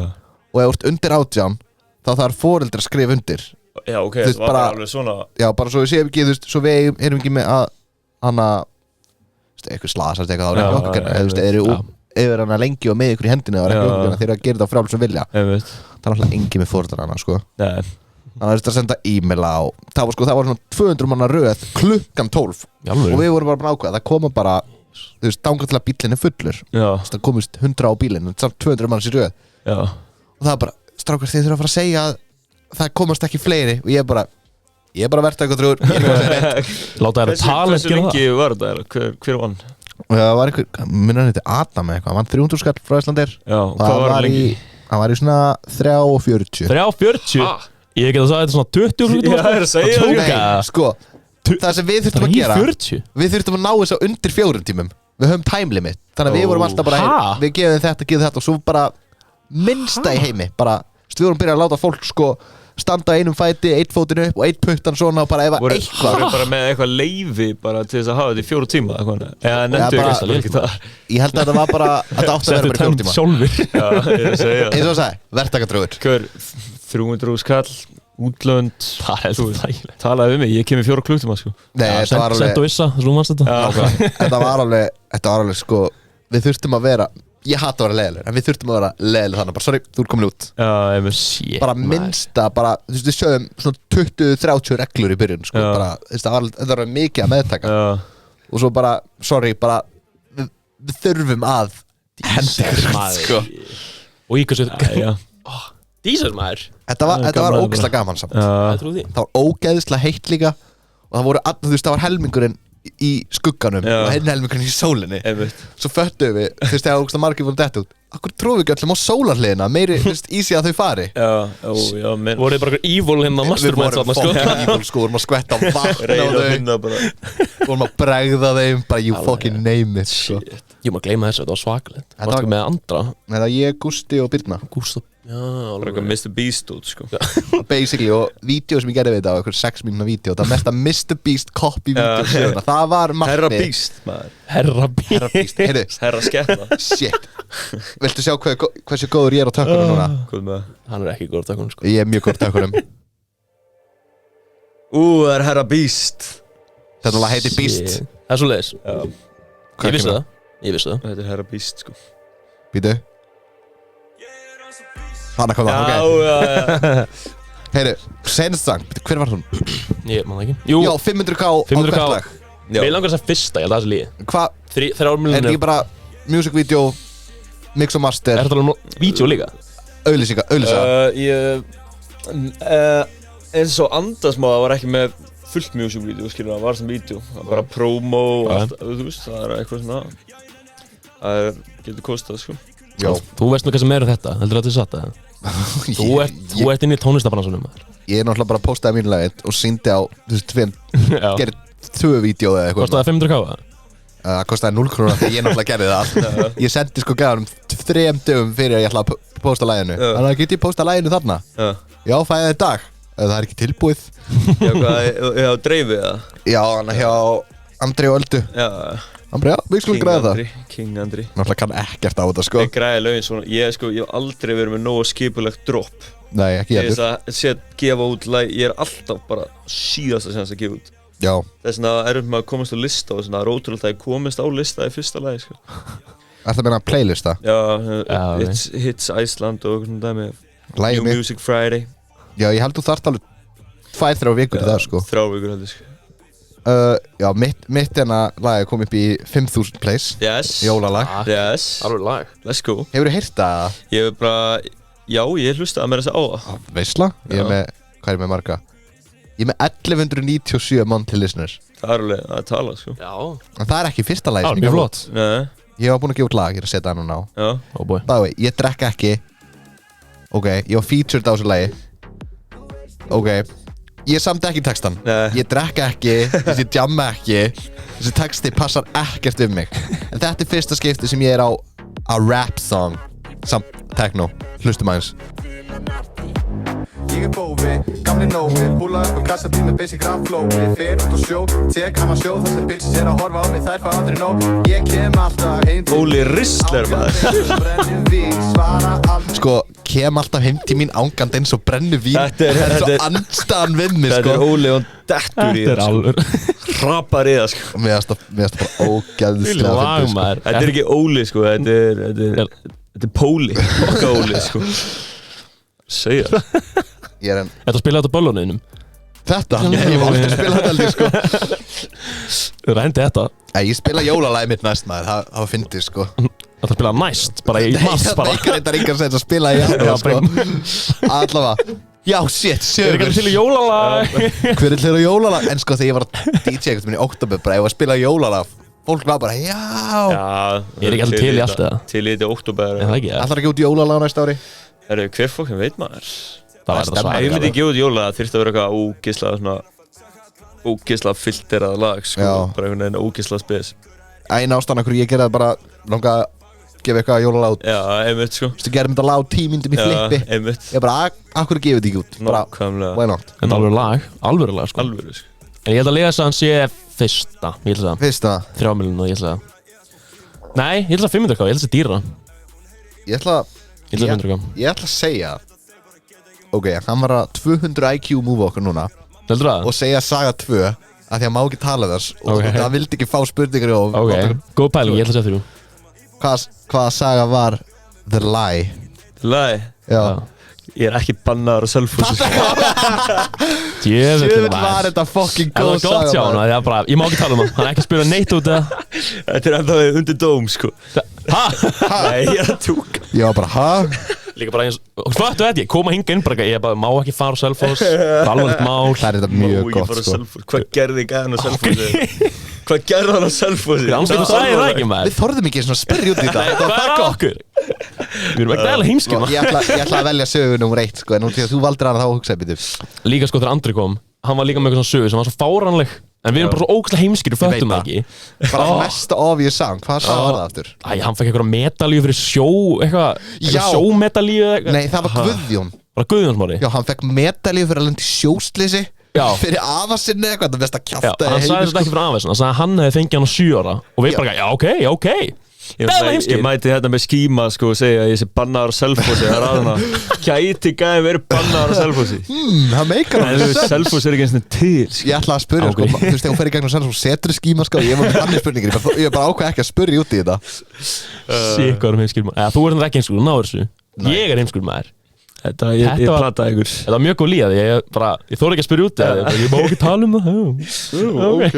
Og ef þú ert undir 18, þá þarf foreldrar að skrifa undir. Já, ok, Þú veist, það var bara- bara alveg svona Já, bara svo við séum ekki, þú veist, svo við erum ekki með að hana, þú veist, eitthvað slasast eitthvað, þá er Já, ekki okkur kenna, þú veist, eru já. yfir hana lengi og með ykkur í hendinu, það er ekki Já. okkur kenna, þeir eru að gera þetta á frjálsum vilja. Einmitt Það er alltaf engi með foreldrar hana, sko. Nei, Þannig að þetta að senda e-maila á það var svona 200 manna röð klukkan 12 Í alvöru? og við vorum bara ákveða, það koma bara þú veist, þangað til að bíllinn er fullur já, það komist 100 á bílinn, samt 200 manns í röð já og það er bara, strákar þið þurfa að fara að segja að það komast ekki fleiri og ég er bara verðt eitthvað trúr ég er bara að segja neitt. Láta þær að tala Hversu lengi var þetta? Hver vann? Og það var einhver, minna hann heiti Adam eða eitthvað, hann vann 300 skall frá Íslandir Já, og hvað var hann lengi? hann var í svona 3:40 3:40 Ah. Ég get að sagði þetta svona 20 Já, ég er að segja það. Tóka Nei, sko, það sem við þurftum að gera 3:40 við þurftum að ná þess að undir 4 tímum við höfum time limit, þannig að við vorum alltaf bara Ha? við gefum þetta og svo bara minnsta í heimi, bara við vorum byrjað að láta fólk sko standa einum fæti, eitt fótinn upp og eitt puttan svona og bara ef Voru eitthvað bara með eitthvað leifi bara til þess að hafa þetta í 4 tíma eða nefndu bara- ekki ekki það ég held að þetta var bara, þetta átti að vera Settu bara í 4 tæmt tíma sjálfur Já, ég er að segja eins og það sagði, verktakadröður Hver, 300 skall, útlönd Það er Þú- þægilegt Talaði við mig, ég kem í 4 klukktíma sko nei, þetta var Sett alveg og vissa, svo mannst þetta Já, þetta var alveg sko við þurftum að vera, ég hata að vera leiðilegur en við þurftum að vera leiðilegur þannig bara, sorry, þú ert komin út já, einmitt Shit, bara maður. minnsta, bara, þú veist, við sjöðum svona 20-30 reglur í byrjun sko, Já. bara, þú veist, þetta var mikið að meðtaka Já, og svo bara, sorry, bara við þurfum að hendi ykkur Maður. sko. Og í hversu já, Dísar maður Þetta var gaman ógeðslega gaman samt já, Það trú því það var ógeðslega heitt líka og það voru, þú veist, það var helmingurinn í skugganum Já. og hinn helmingurinn í sólinni einmitt svo föttuðum við, þú veist, þegar ógeðslega margir voru dett út okkur trúum við ekki öllum á sólarhliðina meiri, þú veist, í sig að þau fari Já, já, menn Voruð þið bara eitthvað evil hérna við masterminds vorum þarna, sko? fucking evil sko, vorum að skvetta vatn á Reyna að þau finna bara vorum að bregða þeim, bara you fucking name it sko. Ég má gleyma þessu, þetta var svakalegt Þetta Varstu var- með andra Nei, það ég, Gústi og Birna Gústa Já, Bara alveg eitthvað Mr. Beast út sko basically, og vídeo sem ég gerði við þetta á eitthvað 6 mínúna vídeo, það mesta Mr. Beast copy vídeo söguna, það var markmið Herra Beast, maður Herra bí Herra Beast, heyrðu, Herra skepna shit viltu sjá hversu góður ég er á tökkunum núna? Hvað með það? Hann er ekki góður takkunum, sko Ég er mjög góður á tökkunum Það er Herra Beast þetta lag heitir Beast Shit. Það er svo leiðis Já, Ég vissi það Ég vissi það þetta er Herra Beast sko býtu þannig kom það, ok Já, já, já Heyri, senast sang, hver var hún? Ég man það ekki. Jú, Já, 500k á 500K. hvert lag. Mér langar þess að fyrsta, ég held að það sé líði. Hvað, 3 er þetta miljonir. ekki bara music video, mix og master, Er þetta alveg vídeo líka? auðlýsa? Eins og Andasmáða var ekki með fullt music video, skilur, það var sem video. Það var bara promo og allt, þú veist, það er eitthvað svona. Það getur kostað, sko. Já. Þú veist nú hvað sem þetta, heldur þetta er satt það? Þú ert inn í tónlistabransunum. Ég er náttúrulega bara að postaði mínu lagið og síndi á, þú veist, Já. gerði 2 vídeo eða eitthvað. Kostaði 500k? Það kostaði 0 krónar þegar ég náttúrulega gerði það. Ég sendi sko gæðanum 3 dögum fyrir að ég ætla að posta laginu. Þannig að get ég posta laginu þarna? Já, fæði það í dag. Það er ekki tilbúið. Já, hvað, já, dreifið það? Já, hann hjá Andri og Öldu. Já. Andri, já, við skulum græða það. King Andri. Náttúrulega kann ekkert á þetta, sko. Ég græði lögin svona, ég hef aldrei verið með nógu skipulegt drop. Nei, ekki ég Þess að gefa út lag, ég er alltaf bara síðasta sem að gefa út. Já. Þess vegna erum við að komast á lista og svona ótrúlega að ég komist á lista í fyrsta lagi, sko. Er það meina playlista? Já, Hits Iceland og eitthvað svona dæmi. Lagið New mitt. Music Friday. Já, ég held þú þarft alveg 2-3 vikur í það, sko. 3 vikur heldur, sko. Já, mitt lagið kom upp í 5000 plays. Yes. Jólalag. Yes. Alveg lag. Let's go. Hefurðu heyrt það? Ég hef bara, já, ég hlustaði að mér þess að á það. Veisla? Ég er með, hvað er ég með marga? Ég er með 1197 monthly listeners. Það er alveg að tala, sko. Já. En það er ekki fyrsta lagið Já, sem ég mjög gaf flott. út. Nei, Ég var búinn að gefa út lag, ég er að setja það núna á. já. Oh boy. By the way, ég drekka ekki. Ok, ég var featured á þessu lagi. Ok, ég samdi ekki textan. Nei. Ég drekka ekki, þessi jamma ekki. Þessi texti passar ekkert um mig. En þetta er fyrsta skipti sem ég er á rap song. Samt techno, hlustum aðeins. Ég er bófi, gamli nófi, búla upp á kassabíl með basic rap flófi. Fer út á sjó, tek hana sjó, þessar bitches er að horfa á mig, þær fá aldrei nóg. Ég kem alltaf heim til Óli Ristler, maður. Sko, kem alltaf heim til mín ángandi eins og brennu vín. Þetta er- svo þetta er- andstaðan við mig, Þetta sko. er Óli og dettur í Þetta er það, sko. alveg. Hrapar í það, sko. Mér finnst það bara ógeðslega Lag fyndið, sko. maður. Þetta er ekki Óli, sko, þetta er Póli, okkar Óli, sko. Segja það. Ég er en Þetta spilaði þetta böllunniðinum. Þetta, ég hef aldrei spilað þetta aldrei, sko. Rendi þetta. Ég spila jólalagi mitt næst, maður, það var fyndið, sko. Þetta spilaði næst, bara í Nei, mass það bara. meikar þetta ringar sem að spila í janúar, sko. Allavega. Já, shit, Er sögur. ekki til í jólalag? Hver er hlera jólalag? En sko, þegar ég var að DJ ekkert minn í oktober, bara, ég var að spila jólalag. Fólk var bara, já. Já. Ég er ekki alltaf til í allt það. Til í þetta oktober. Er það ekki? Ætlar ekki út jólalag á næsta ári? Herru, hver fólk veit maður? Það var þetta Ef ég myndi svakar. ekki út jóla, það þyrfti að vera eitthvað ógeðslega filterað lag, sko. Já. Bara einhvern veginn ógeðslega spes. Einn ástæðan okkur ég gerði það bara langa að gefa eitthvað jólalag út. Já, einmitt, sko. Þú veist, ég gerði þetta lag á 10 myndum í flippi. Já, einmitt. Ég bara, akkur gefið þetta ekki út? Bara, Nákvæmlega. why not? En alveg lag, alveg lag sko. Alvöru, sko. En ég held að lesa hann sé fyrsta, ég held að Fyrsta, 3 miljonar, ég held að. Nei, ég held að 500k, ég held að það sé dýra. ég ætla að Ég held að 500k. Ég ætla að segja Ok, hann var að 200 IQ move okkur núna Heldur það? og segja saga 2 að því að má ekki tala þess og Ok. það vildi ekki fá spurningar og Ok, góð pæling, ég held að segja 3. hvaða saga var The Lie? Læ, Já, ég er ekki bannaður á Selfossi, sko. Djöfull Sjöfull maður. var þetta fucking Það góð var gott hjá saga hann, maður. það er bara, ég má ekki tala um það. Hann er ekki að spila neitt út eða. Þetta er ennþá undir dóm, sko. Ha? Nei, ég er að túka. Ég var bara, hæ? Líka bara eins, flottu þetta, ég koma hinga inn bara, ég bara má ekki fara á Selfoss, það er alveg mál. Það er þetta mjög gott sko Hvað gerði gæðan á Selfossi? Hvað gerði hann á Selfossi? Það er ansveit að sagði það ekki maður. Við þorðum ekki svona að spyrja út í þetta Þetta Hvað var er það á gott okkur? Við erum ekki dæla heimskjum Sko, Ég ætla að velja sögu nummer 1 sko En út í að þú valdir hana þá hugsaði býtum Líka sko þegar Andri kom, hann var líka með eitthvað svona sögu sem var svo fáránleg. En við erum bara svo ógæslega heimskir, við föttum það ekki. Bara mesta obvious sang, hvað sagði það aftur? Æ, hann fekk eitthvað medalíu fyrir Já. sjómedalíu eða eitthvað. Nei, það var Guðjón Bara Guðjónsmári. Já, hann fekk medalíu fyrir að lenda í sjósleysi Já. Fyrir afasinni eitthvað, það veist að Já, kjafta hann sagði þetta ekki fyrir aðeins, hann sagði að hann hefði fengið hann á 7 ára. Og við bara, já, ok. Dæla heimskir. Ég mæti þetta með skíma sko og segja að ég sé bannaður á Selfossi. Það er aðeina. Gæti gæði verið bannaður á Selfossi. Það meikar En þú veist, Selfoss er ekki eins og til, sko. Ég ætla að spyrja Ok. sko, þú veist, þegar hún fer í gegnum svo setur skíma sko, ég var með þannig spurningir, ég bara ákvað ekki að spyrja út í þetta. Sikk hvað erum heimskir maður. Eða, þú ert ekki heimskur, þú náður þessu. Ég er heimskur maður. Ég Þetta var- plataði ykkur Þetta var mjög góð líða, ég þóra ekki að spyrja út ég má ekki tala um það Ok.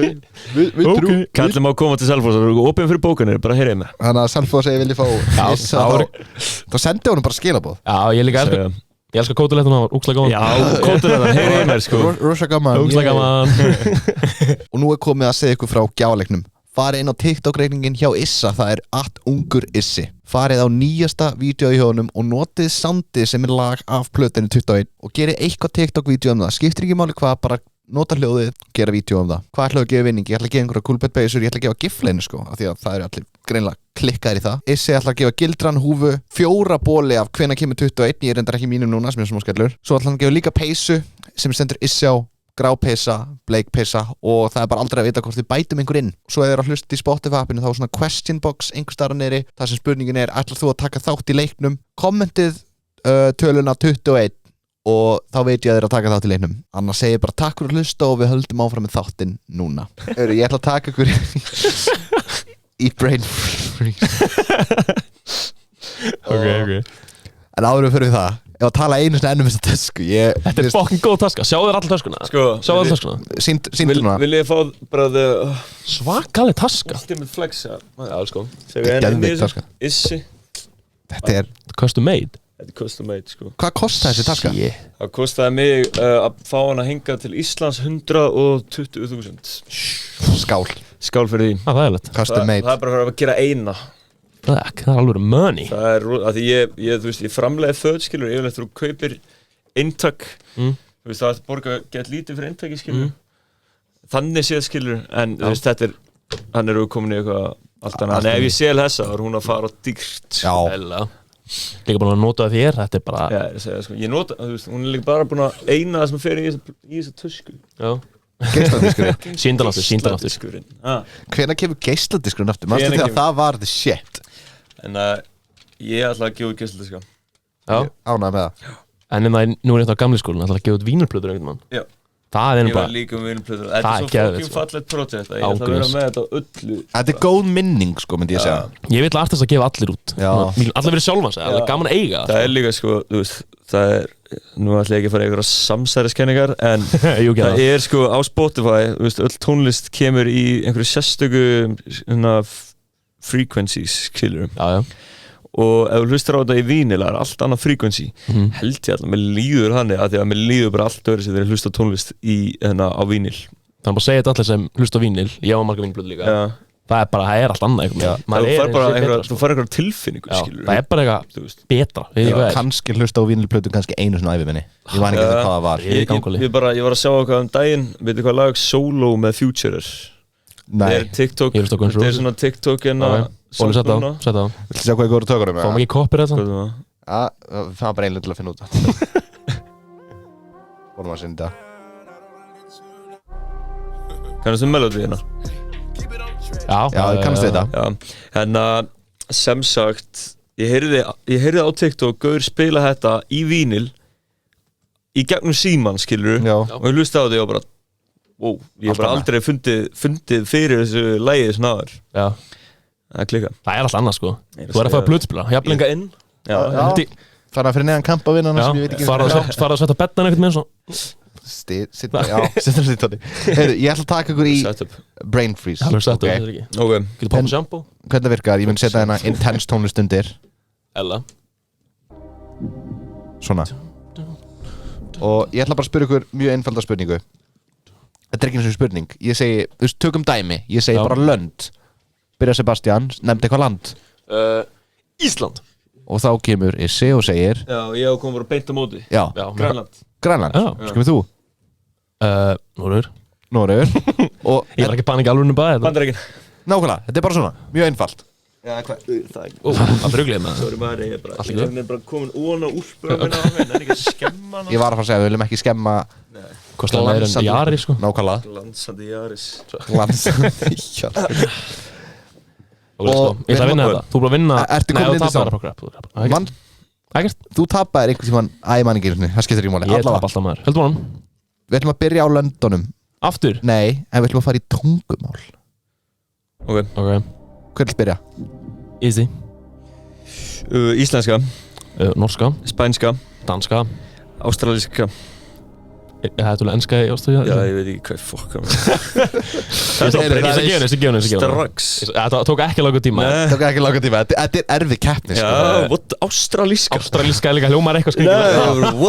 Kallum á að koma til Selfoss og opið fyrir bókanir, bara heyrið mig Þannig að Selfoss ég vilja fá Issa það var- þá sendi honum bara skilaboð. Já, ég líka elska kótulettun, það var úkslega góðan Já, kóttur þetta, heyrið í mér sko Rosa gaman. Úkslega gaman Og nú er komið að segja ykkur frá gjafaleiknum. Farið inn á TikTok-reikningin hjá Issa, það er @ungurissi. Farið á nýjasta vídeo í hjónum og notið soundið sem er lag af plötinu 21 og gerið eitthvað TikTok-vídeó um það. Skiptir ekki máli hvað, bara nota hljóðið, gera vídeo um það. Hvað ætlaðu að gefa vinning? Ég ætla að gefa einhverja coolbet-beysur, ég ætla að gefa gifleinu sko, af því að það eru allir greinlega klikkaðir í það. Issi ætla að gefa gildran húfu, 4 bóli af hvenær kemur 21, ég er reyndar ekki mínu núna sem er smá skellur. Svo ætla hann að gefa líka peysu sem stendur Issi á, grápeysa, bleikpeysa og það er bara aldrei að vita hvort þið bætum einhver inn. Svo ef þið eru að hlusta í Spotify-appinu þá er svona question box einhver starf neyri, þar sem spurningin er: ætlar þú að taka þátt í leiknum? Kommentið töluna 21 og þá veit ég að þið eru að taka þátt í leiknum. Annars segi ég bara takk fyrir að hlusta og við höldum áfram með þáttinn núna. Ég ætla að taka ykkur í Brain Freeze. Ok En áður við fyrir það, ef að tala einu sinni ennum þessa tösku. Þetta er fucking góð taska, sjáu þér allir töskuna Sko, Sjáu allir töskuna Sýndu núna. Vil ég fá bara the Svakaleg taska ultimate flex Já, sko Geðveik taska. Issi Þetta er, Custom made Þetta er custom made sko hvað kostar þessi taska? Shit. Það kostaði mig að fá hann að hinga til Íslands 120.000 Skál, Skál fyrir því Það er leitt custom made. Það er bara fyrir að gera eina Það er alveg money Það er, að því þú veist, ég framleiði föt skilur yfirleitt þú kaupir eintak Þú veist, það er að borga gett lítið fyrir eintaki skilur Þannig séð skilur, en þú veist, þetta er hann eru komin í eitthvað allt annað En ef ég sel þessa, þá er hún að fara á dýrt Já, Ella Líka búin að nota það þér, þetta er bara Já, ég segja sko, ég nota, þú veist, hún er líka bara búin að eina það sem fer í þessa tösku Já geisladiskurinn. Sýndan aftur Diskurinn Hvenær kemur geisladiskurinn aftur? Manstu Hvenær þegar það var the shit? En ég ætla að gefa út geisladiska Já Ánægð með það. En nú er þetta á gamli skólinn, það ætla að gefa út vínarplötur einhvern mann Já. Það er Ég var bara líka um vinplötur Það Þetta er er svo geðveikt, fokkin sko. fallegt projekt að ég ætla að vera Ángríns. með þetta á öllu Þetta er góð minning sko, myndi ég segja. Ég vil alltaf að gefa allir út Já. Allir verið sjálfans, það er gaman að eiga Það er líka sko, þú veist, það er Nú ætla ég ekki að fara í einhverja samsæriskenningar En Jú, það er sko á Spotify Þú veist, öll tónlist kemur í einhverju sérstöku frequencies, skilur Já, já Og ef þú hlustar á þetta í vínilega er allt annað frequency Held ég alltaf, mér líður hann að því að mér líður bara allt öðru sem þeir hlusta á tónlist á vínil Það er bara að segja þetta allir sem hlusta á vínil Ég á marga vínilblöð líka Já. Það er allt annað einhvern veginn Þú fær einhverja tilfinningu, Já, skilur það er bara Þú veist. eitthvað betra Við þið hvað er Kannski hlusta á vínilplötu kannski einu svona æviminni. Ég man ekki hvað það var. Ég er í gangali. Ég var að sjá okkar um daginn Veitu hvað lag Solo með Future er? Nei, Það er TikTok, Ég hlusta á Guns N' þetta er Roses. svona TikTok en Bóli, sett á viltu sjá hvað ég góður tökurum? Fáum ekki koppir þetta Það var bara einlega til að finna út það. Vorum að synda. Kannastu melodíina? Já, ég kannast við þetta. Já, en sem sagt Ég heyrði á TikTok Gaur spila þetta í vínil Í gegnum síman, skilur Já. Og ég hlusta á þetta og bara Wow, ég hef bara aldrei fundið fyrir þessu lægið svona aður Já Það klika Það er allt annað sko Ég er að Þú er að segja fara blöðspila Jafnlinga inn Já, Fara fyrir neðan kampavinnana sem ég veit ekki Fara að setja bettan einhvern veginn svo Sitta, já, sitta sittandi. Heyrðu, ég ætla að taka ykkur í setup Brain Freeze. Það er sett ok? þetta ekki Ok, Getur poppað sjampo Hvernig það virkar? Ég mun setja hérna intense tónlist undir. Ella Svona. Og ég ætla bara að spyrja ykkur mjög einfalda spurningu. Þetta er ekki eins og spurning. Ég segi, þú veist, tökum dæmi. Ég segi Já. bara lönd. Byrja Sebastian, nefndi eitthvað land. Ísland Og þá kemur Issi og segir já, ég hef komið bara beint á móti Já, Já, Grænland Grænland. Já. Skrifir þú? Norður Noregur. Og Ég var ekki panik alveg um bæði Bandaríkin nákvæmlega, þetta er bara svona. Mjög einfalt. Já, hvað? Það er Það ruglið með það Sorry maður, ég er bara Allt í Ég góðu. er bara komin ón á úlpuna minna á mig En ekki að skemma hana Ég var að fara að segja, við viljum ekki skemma Kostaði meira en Jari sko nákvæmlega. Glansandi Jaris Glansandi Jari. Og ég ætla að vinna þetta Þú er bara að vinna Ertu komin inn í það? það? Mann, Ekkert þú tapaðir einhvern tímann æmanningirni, það skiptir ekki máli. Ég tap Allavega, alltaf maður Heldur vonum við ætlum að byrja á löndunum. Aftur Nei, en við ætlum að fara í tungumál. Ok Ok Hver vil byrja? Easy Íslenska Norska Spænska Danska. Ástralíska. Það er tólið enska í Ástralíu. Já, ég veit ekki hvað fokk Ég sé gefinu. Strax. Það tók ekki langur tíma. Það tók ekki langa tíma, þetta erfið keppni sko. Já, what? Ástralíska. Ástralíska er líka hljómar eitthvað skrítið.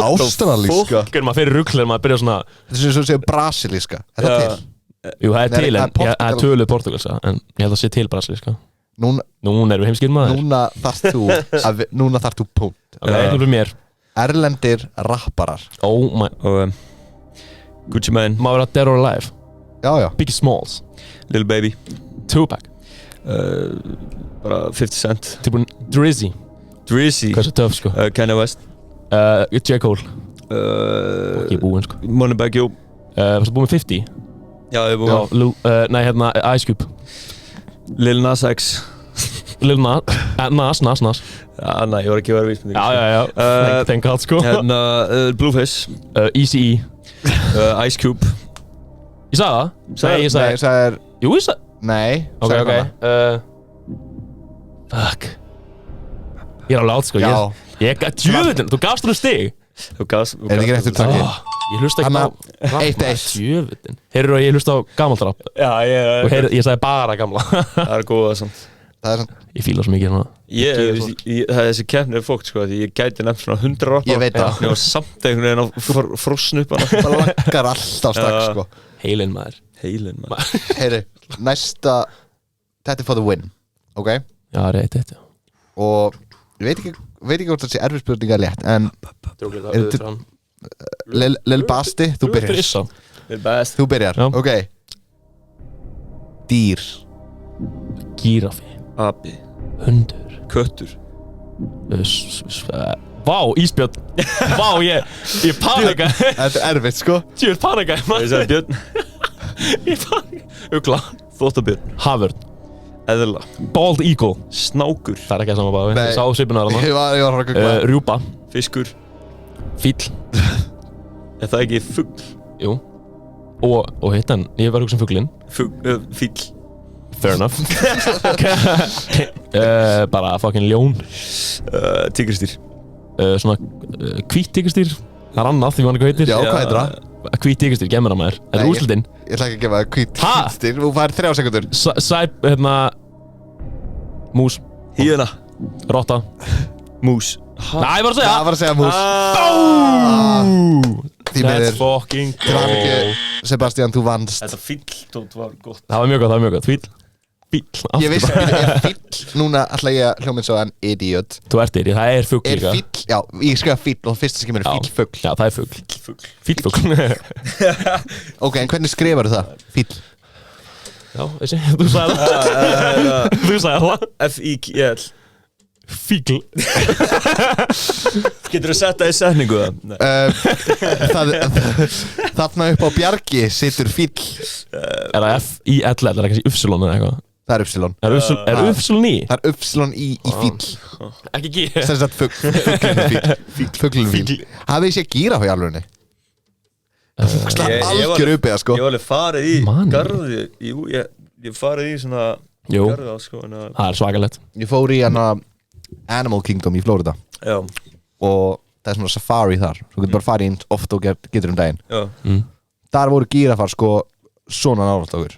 Ástralíska Þegar maður fyrir rugl þegar maður byrjar svona. Þetta er svo að segja brasilíska. Er það til? Jú, það er til Nei, en það er töluð portugalska. En ég held að sé til brasilíska. Núna erum við heimskir maður. Núna þarft þú punkt. Ok, eitthvað fyrir mér. Erlendir rapparar. Oh my. Og Gucci Mane. Má vera Dead or Alive. Já. Biggie Smalls. Lil Baby. Tupac. Bara 50 Cent. Tilbúin Drizzy. Drizzy. Hvað er svo töff sko. Kanye West. J. Cole. Ekki búinn sko. Moneybag Yo. Varstu búinn með 50? Já, ég er búinn. Nei, hérna Ice Cube. Lil Nas X. Lil Nas. Já, nei, ég var ekki að vera vísmynding. Já. Thank God sko. Hérna, Blueface. Eazy-E. Ice Cube. Ég sagði það? Nei, ég sagði. Nei, það er... Jú, ég sagði. Nei. Ok. Fuck. Ég er alveg átt sko. Já. Djöfullin, þú gafst hún stig. Þú gafst. Er það ekki réttur takki? Ég hlusta ekki á... 1-1. Djöfullin. Heyrðu að ég hlusta á gamaldrapp. Já, Og ég sagði bara gamla. Það er góða samt. Það er svona... Ég fíla svo mikið hérna. Þessi keppni er fókt sko, því ég gæti nefnt svona 100 rappar. Ég veit það. Ég var samt einhvern veginn að frosna upp hana. Það lakkar alltaf strax sko. Heilin maður. Heilin, maður. Heyri, næsta... Þetta er for the win. Ok? Já, reitt, já. Og ég veit ekki hvort það sé erfið spurninga létt, en Lil Basti, þú byrjar. Þú byrjar, Já. ok. Dýr. Gíraffi. Abi. Hundur. Köttur. Vá, ísbjörn. Vá, ég panika. Þetta er erfitt sko. Tjur panika. Ég sagði björn. Ég panika. Ugla. Þvottabjörn. Haförn. Eðla. Bald eagle. Snákur. Það er ekki að sama báði. Nei. Ég sá svipunar hana. Ég var að googla. Rjúpa. Fiskur. Fíll. Er það ekki fugl? Jú. Og hittan, ég var hugsa fuglinn. Fíll. Fair enough. Bara fucking ljón. Tígristýr. Svona hvít tígristýr. Það er annað, því mann eitthvað heitir. Já, hvað heitir það? Hvít tígristýr, gemur það maður. Það er úrslitin. Ég ætla ekki að gefa það hvít. Þú fær 3 sekundur. Hérna mús. Hýðina. Rotta. Mús. Næ, ég var að segja. Það var að segja mús. Því Let's miður. fucking Til go. hamingju, Sebastian, þú vannst. Þetta fíll var gott. Það var mjög gott. Fíll. Ég vissi ekki, er fíll. Núna ætla ég að hljóminn svo en idiot. Þú ert þér, það er fugl Er líka. fíll, já, ég skrifa fíll og fyrsta sem kemur er fíllfugl. Já, það er fugl. Fíllfugl. Ok, en hvernig skrifar það? Fíll. Já, þessi, þú sagði það. Þú sagði það. F-I-G-L. Fígl. Getur þú sett það í setningu það? Þarna upp á bjargi situr fíll. Er það F-I-L, er það kannski Ufsilon eða eitthvað? Það er Upsilon. Er Ufsilon í? Það er Upsilon í fíll. Ekki G. Sem sagt fugglinu fíll. Fugglinu fíll. Hafið þið séð gíraffa í alvörunni? Algjör uppiða sko. Ég var alveg farið í Man. garði. Jú, ég farið í svona Jú, garða sko. það er svakalegt. Ég fór í hana Animal Kingdom í Florida Já, og það er svona safari þar. Þú getur bara farið inn oft og getur daginn. já. Þar voru gíraffar sko svona nálægt okkur.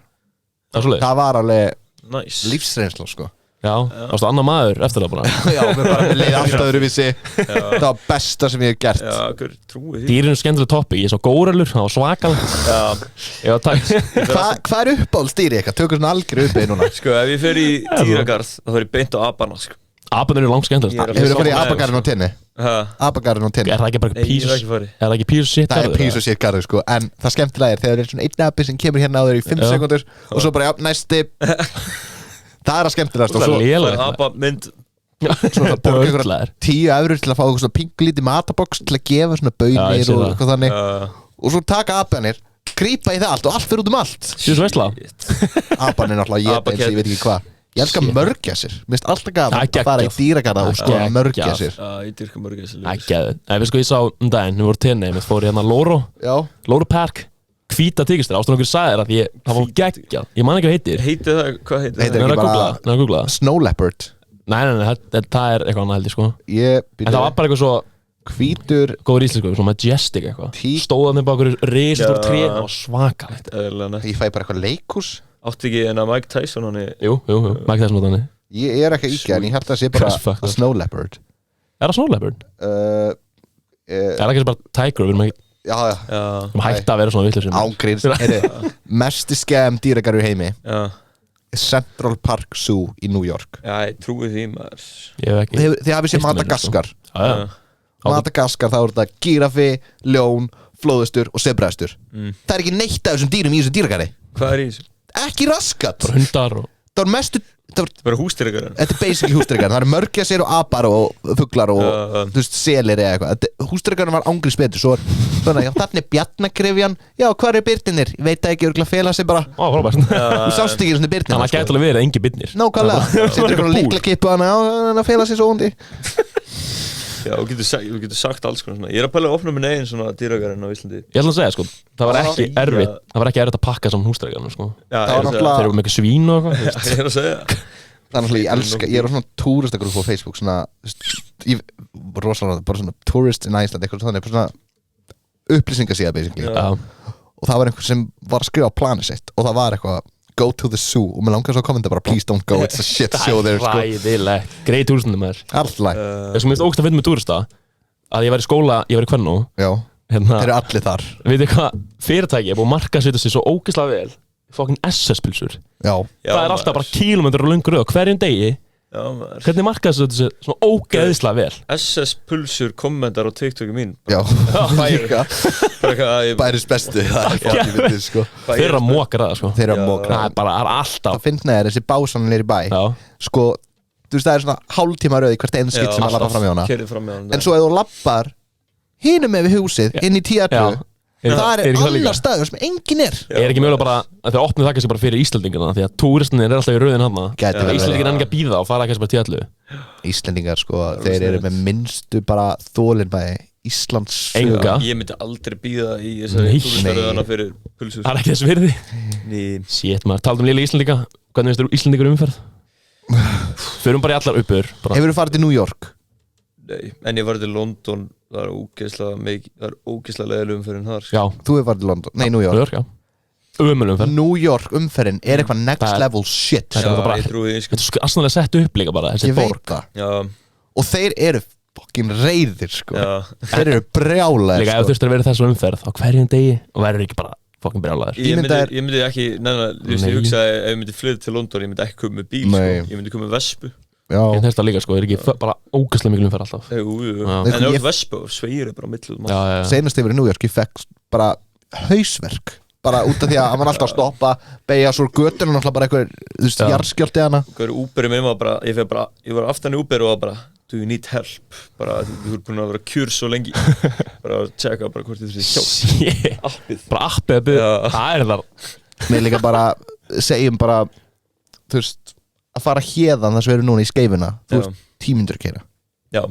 Það er svoleiðis. Það var alveg Nice. lífsreynsla sko. Já, það varst annar maður eftir það bara. Já, mér leiði alltaf öðruvísi. Það var besta sem ég hef gert. Já, hver trúið því? Dýrin er skemmtileg topic, ég sá góralur, það var svakalegt. Já. Já, takk. Hvað er uppáhaldsdýri eitthvað? Tökur svona algjör uppið núna. Sko, ef ég fer í dýragarð, þá fer ég beint á apana, sko. Apan eru langt skemmtilegast. Hefur þið farið í apagarinn á tinni? Hæ? Apagarinn á tinni? Er það ekki bara Nei, ég pís? hef ekki farið. Er það ekki pís og shit? Það er pís og sér garður sko. En það skemmtilega er þegar það er svona einn api sem kemur hérna á þér í 5 Já. sekundur og svo bara, já, næsti. Það er að skemmtilegast og Það svo er lélegt. Apa mynd. það borga ykkur Dörglaður. 10 eurur til að fá eitthvað svona pinglítið matabox til að gefa svona Já, ég baunir sé og það. eitthvað þannig Já. og svo taka apanir, grípa í það allt og allt fyrir út um allt. Sýrst veistla? Apanir náttúrulega ég eins og ég veit ekki hvað. Ég elskar Shit. mörgja sér. Mér finnst alltaf gaman Það er að fara í geggjað. dýragarða og sko Það er mörgja geggjað. sér. Já, ég dyrka mörg þessi Ekki að það. Við sko ég sá daginn, við vorum tenni, við fórum hérna Loro Park, hvíta tíkistir, ástæðan okkur sagði þér að það var geggjað. Ég man ekki hvað heitir. Heitið það, hvað heitið Heitir það? ekki bara- Nei, að googla það. Snow leopard. Nei, það er eitthvað annað held ég sko. Ég En það var bara eitthvað svo, Hvítur Góður íslensku, svona majestic eitthvað Tík. Stóðan með bakur risastór Já. tré og svakalegt Eðlilega nett. Ég fæ bara eitthvað leikhús Átti ekki en að Mike Tyson hann Jú, Mike Tyson notaði Ég er ekki að íkja en ég held að það sé bara Hversu fucked a up? snow leopard Er það Snow Leopard? Er það ekki bara Tiger, við erum ekki Já, Já, hægt að vera svona vitlausir ángríns Mesti skemm dýragarur í heimi já, Central Park Zoo í New York já, ég trúi því maður. Ég hef ekki Þið hafið séð Fyrstu myndin, Madagaskar Já, Madagaskar þá er þetta gíraffi, ljón, flóðustur og sebraðstur Það er ekki neitt af þessum dýrum í þessum dýragari Hvað er í þessu? Ekki raskat bara hundar og Það var mestu Það er bara hústýrikar. Þetta er basically hústrykkar Það eru mörgæsir og apar og fuglar og þú veist, selir eða eitthvað Hústrykkarinn var ángriðs betur Svo er svona, já, þarna er bjarnagrifjan Já, hvað eru birtinir? Ég veit það ekki, örgulega fela sig bara Ó, frábært Þú sást ekki svona birtinir Þannig að gæti alveg verið engin bitnir Nákvæmlega Setur ykkur Búr. líkla kippu hana Já, hann að fela sig svo hundi Já, þú getur sagt alls konar svona. Ég er að pæla að opna minn eigin svona dýragarinn á Íslandi. Ég ætla að segja, sko Það var Já. ekki erfitt Það var ekki erfitt að pakka saman hústrækjarnir, sko Já, Það var ég er að náttúrulega- Þeir eru með eitthvað svín og eitthvað segja. Ég er að segja. Það er náttúrulega, ég elska Ég er á svona túristagrúpp á Facebook Svona, þú veist, rosalega Bara svona tourist in Iceland Eitthvað svona, bara svona upplýsingasíða basically Já. Já, Og það var einhver sem var að skrifa á planið sitt Og það var eitthvað Go to the zoo Og mér langar svo að kommenta bara Please don't go, it's a shit show there sko. ræðilegt Greið túristundum maður Allt læg Það sem minnst ógst að finna með túrista Að ég var í skóla, ég var í Kvennó Já, Hérna, þeir eru allir þar veitir hvað fyrirtæki er búið að markaðssetja sig svo ógeðslega vel Fucking SS-pilsur Já, Já, Það er alltaf bara kílómetrar og löngur og hverjum degi Já, maður. Hvernig markaðssetja sig svona ógeðslega vel SS Pulsur kommentar á TikToki mín. já Líka Bara eitthvað að ég... Bæris bestu Það er fokkin fyndið sko Bara Þeir eru að ég- móka það, sko Þeir eru Já. að móka Það er bara, það er alltaf Það finnst neður þessi básanir í bæ Já, Sko, þú veist það er svona hálftíma röð í hvert einu skipt sem að lappa fram í hana Keyrði fram í hana. En svo ef þú lappar hinum með við húsið inn í tíatru já Það er ekki það líka? annar staður sem engin er Er ekki mögulega bara að þeir opnið það kannski bara fyrir Íslandingana Því að túristinir er alltaf í rauðin hann Gæti verið. Íslandingin er ekki að býða og fara kannski bara tíallu Íslendingar sko, þeir eru með minnstu bara þólinbæði Íslands Enga. Ég myndi aldrei býða í Nei. þessari túristaröðana fyrir pulsur. Það er ekki þess virði Ný. Shit maður, taldum líka Íslandinga Hvernig finnst þér Íslandingur umferð? Förum bara í allar uppur bara. Hefur þú farið til New York? Nei, en ég var til London. Það er ógeðslega leðileg umferðin þar. Já, Þú hefur farið til London, nei New New York York, já Ömul umferð New York umferðin er eitthvað next Það er- level shit Það Já, er bara- ég trúi því, sko. Þetta er sko aðsannlega sett upp líka bara Þessi Ég veit borg það Já, Og þeir eru fokkin reyðir sko já. Þeir eru brjálæðir Líka ef sko. þurftir að vera þessu umferð á hverjum degi og verður ekki bara fokkin brjálæður Ég myndi ekki, neina, þú veist, Nei. ég hugsaði ef ég myndi flytta til London, ég myndi ekki koma með bíl, sko. Nei. Ég myndi koma með vespu. Já, Ég þess það líka sko, er ekki bara ógæslega mikil umferð alltaf Jú, jú. Já. En ef þú Ég- ert vespu, sveigir bara á milli út um Já, allt. já, já senast yfir í New York ég fekk bara hausverk bara út af því að hann var alltaf að stoppa beigja svo götun og náttúrulega bara eitthvað þú veist, Já. jarðskjálfti hana Hvað er Uberið minn var bara, ég var aftan í Uber og var bara, do you need help? Bara, þú ert búin að vera kjur svo lengi. Bara að tjekka bara hvort þið þurfið hjálp. Shit. Appið. Bara appið að byrja, Já. það er þar Mér líka bara segjum bara þú veist að fara héðan þar sem við erum núna í skeifuna þú Já. veist 10 mínútur að keira Já,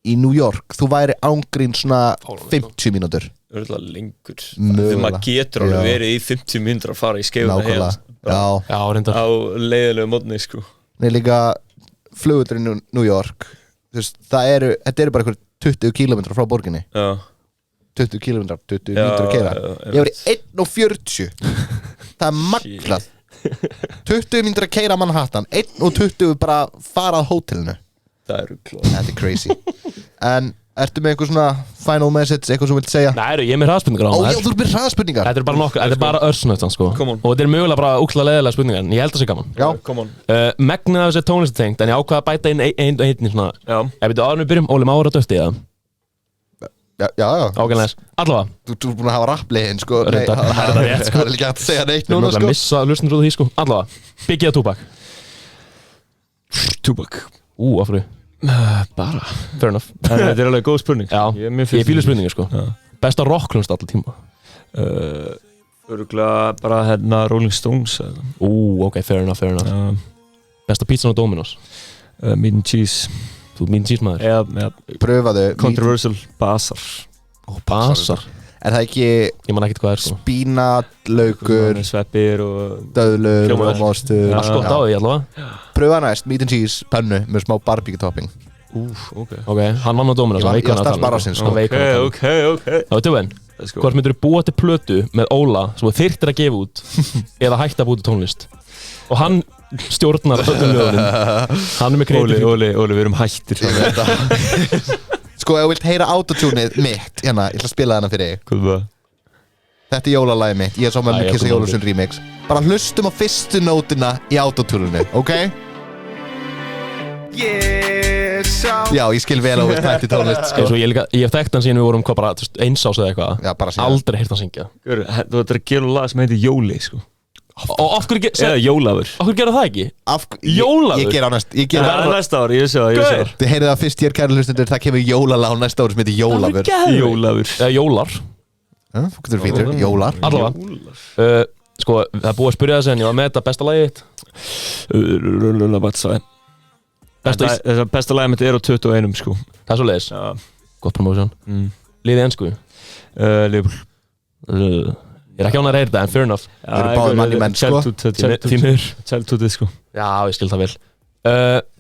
í New York þú væri ángrín svona Fáránlegt, 50 mínútur örgulega lengur. Mögulega. Þegar maður getur alveg Já. verið í 50 mínútur að fara í skeifuna nákvæmlega já Já, reyndar á leiðilegu mótni, sko. Mér líka flugutur í New York þú veist þetta eru bara einhver 20 kilometrar frá borginni Já. 20 kilometrar 20 Já, mínútur að keira já, ég var í 1:40 það er magnað 20 mínútur að keira Manhattan 1:20 bara fara að hótelinu Það er klart. þetta er crazy en ertu með eitthvað svona final message eitthvað sem þú vilt segja Nei, ég er með hraðspurningar á ó já maður þú ert með hraðspurningar Þetta er bara nokkuð, þetta er bara örsnögt sko. Come on. Og þetta er mögulega bara úkla leðilega spurningar En ég held að það sé gaman já Come on. Megnið af þessi tónlistatengt En ég ákvað að bæta inn einn svona Já. Ef við áður við byrjum, Óli Mára döfti eða já Ágæðlega Allavega þú ert búin að hafa rappliðin sko Reyndar, það er rétt, sko. það er ekki hægt að segja neitt Við erum núna að sko missa lusnur út af því sko Allavega Biggie að Tupac Tupac. Af hverju Bara. Fair enough Þetta er alveg góð spurning. Já, Ég er mjög ég fílu spurningar sko Já. Besta rocklunst alltaf tíma Örgulega bara hérna Rolling Stones. Ok, fair enough Besta pizzan á Dominos Meat and cheese. Þú ert mín tísmaður Eða pröfaðu controversial basar. Basar er það ekki Ég man ekkert hvað er sko spínat, laukur, Sveppir og döðlur, Hljómar. rómostur Já. Allt gott á því allavega pröfa næst meat and cheese pönnu með smá barbecue topping Ok, Ok, hann vann á dómina Ég var strax bara á sinn, sko. ok Það var tjóðin, Let's go. hvort myndir þú búa til plötu með Óla sem þú þyrftir að gefa út eða hætta að búa til tónlist og hann stjórnar öllum lögunum. Hann með kreatív. Óli, við erum hættir Sko, ef þú vilt heyra autotuneið mitt hérna, ég ætla að spila þarna fyrir þig. Hvað var? Þetta er jólalagið mitt, ég er svo með Æ, Kissa ég Jólusson remix. Bara hlustum á fyrstu nótina í autotuninu, ok? Já, ég skil vel á við tætti tónlist, sko. Eins og ég hef þekkt hann síðan við vorum hvað bara eins ás eða eitthvað. Já, bara síðan. Aldrei heyrt hann syngja. Þú ættir að gera lag sem heitir Jóli, sko. Og af hverju Eða Jólafur. gera það ekki? Jólalög? Jólalög? Ég ger á næst, ég ger Það er næsta ár, ég sé það. Þið heyrið það fyrst hér, kæru hlustundur, það kemur jólalag á næsta ári sem heitir Jólafur. Jólafur. Eða jólar. Þú getur fítur, jólar. Allavega. Sko, það er búið að spyrja þessi en ég var með þetta besta lagið þitt. Besta lagið mitt er á 21, sko. Það er svo leiðis. Gott promotion. Liðið ennsku. Liverpool. Ég er ekki ánægður að heyra þetta, en fair enough. Við erum báðir manni menn, sko. Tímur. Childhoodið, sko. Já, ég skil það vel.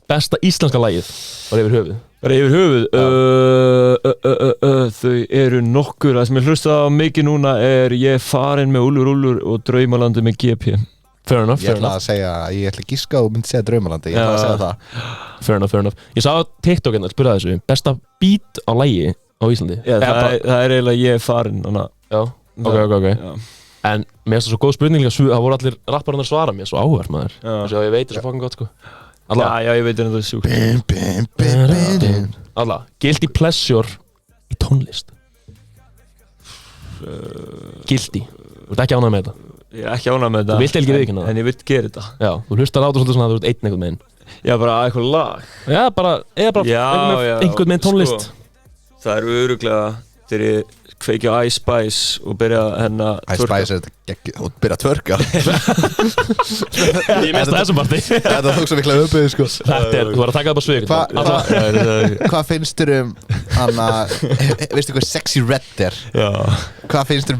Besta íslenska lagið var yfir höfuð. Bara yfir höfuð. Þau eru nokkur. Það sem ég hlusta á mikið núna er Ég farin með Úlfur og Draumalandi með GP. Fair enough, Ég fair ætla enough. að segja, ég ætla að giska og myndi segja Draumalandi, ég ætla að segja það. Fair enough. Ég sá á TikTok hérna að spyrja þessu. Besta beat á lagi á Íslandi. Já, það er eiginlega Ég farin. Já, ok. Já. En mér finnst það svo góð spurning líka, það voru allir rapparinn að svara mér, svo áhugavert maður. Þessi að ég veit það svo fucking gott, sko. Já, ég veit það er sjúkt. Alla, guilty pleasure í tónlist. Guilty. Þú ert ekki ánægð með þetta. Ég er ekki ánægð með þetta. Þú vilt ekki viðurkenna það. En ég vill gera þetta. Já, þú hlustar á þetta svolítið svona að þú ert einn einhvern veginn. Já, bara eitthvað lag. Já, bara einhvern veginn tónlist. Sko, það er öruglega þegar ég kveiki á Ice Spice og byrja hérna Ice Spice er þetta gegg, og byrja að tvörka. Ég mista þessum parti. Þetta tók svo mikla uppið, sko. Þetta er, þú var að taka það bara svig. Hvað finnst þér hana, veistu hvað Sexy Red er? Já. Hvað finnst þér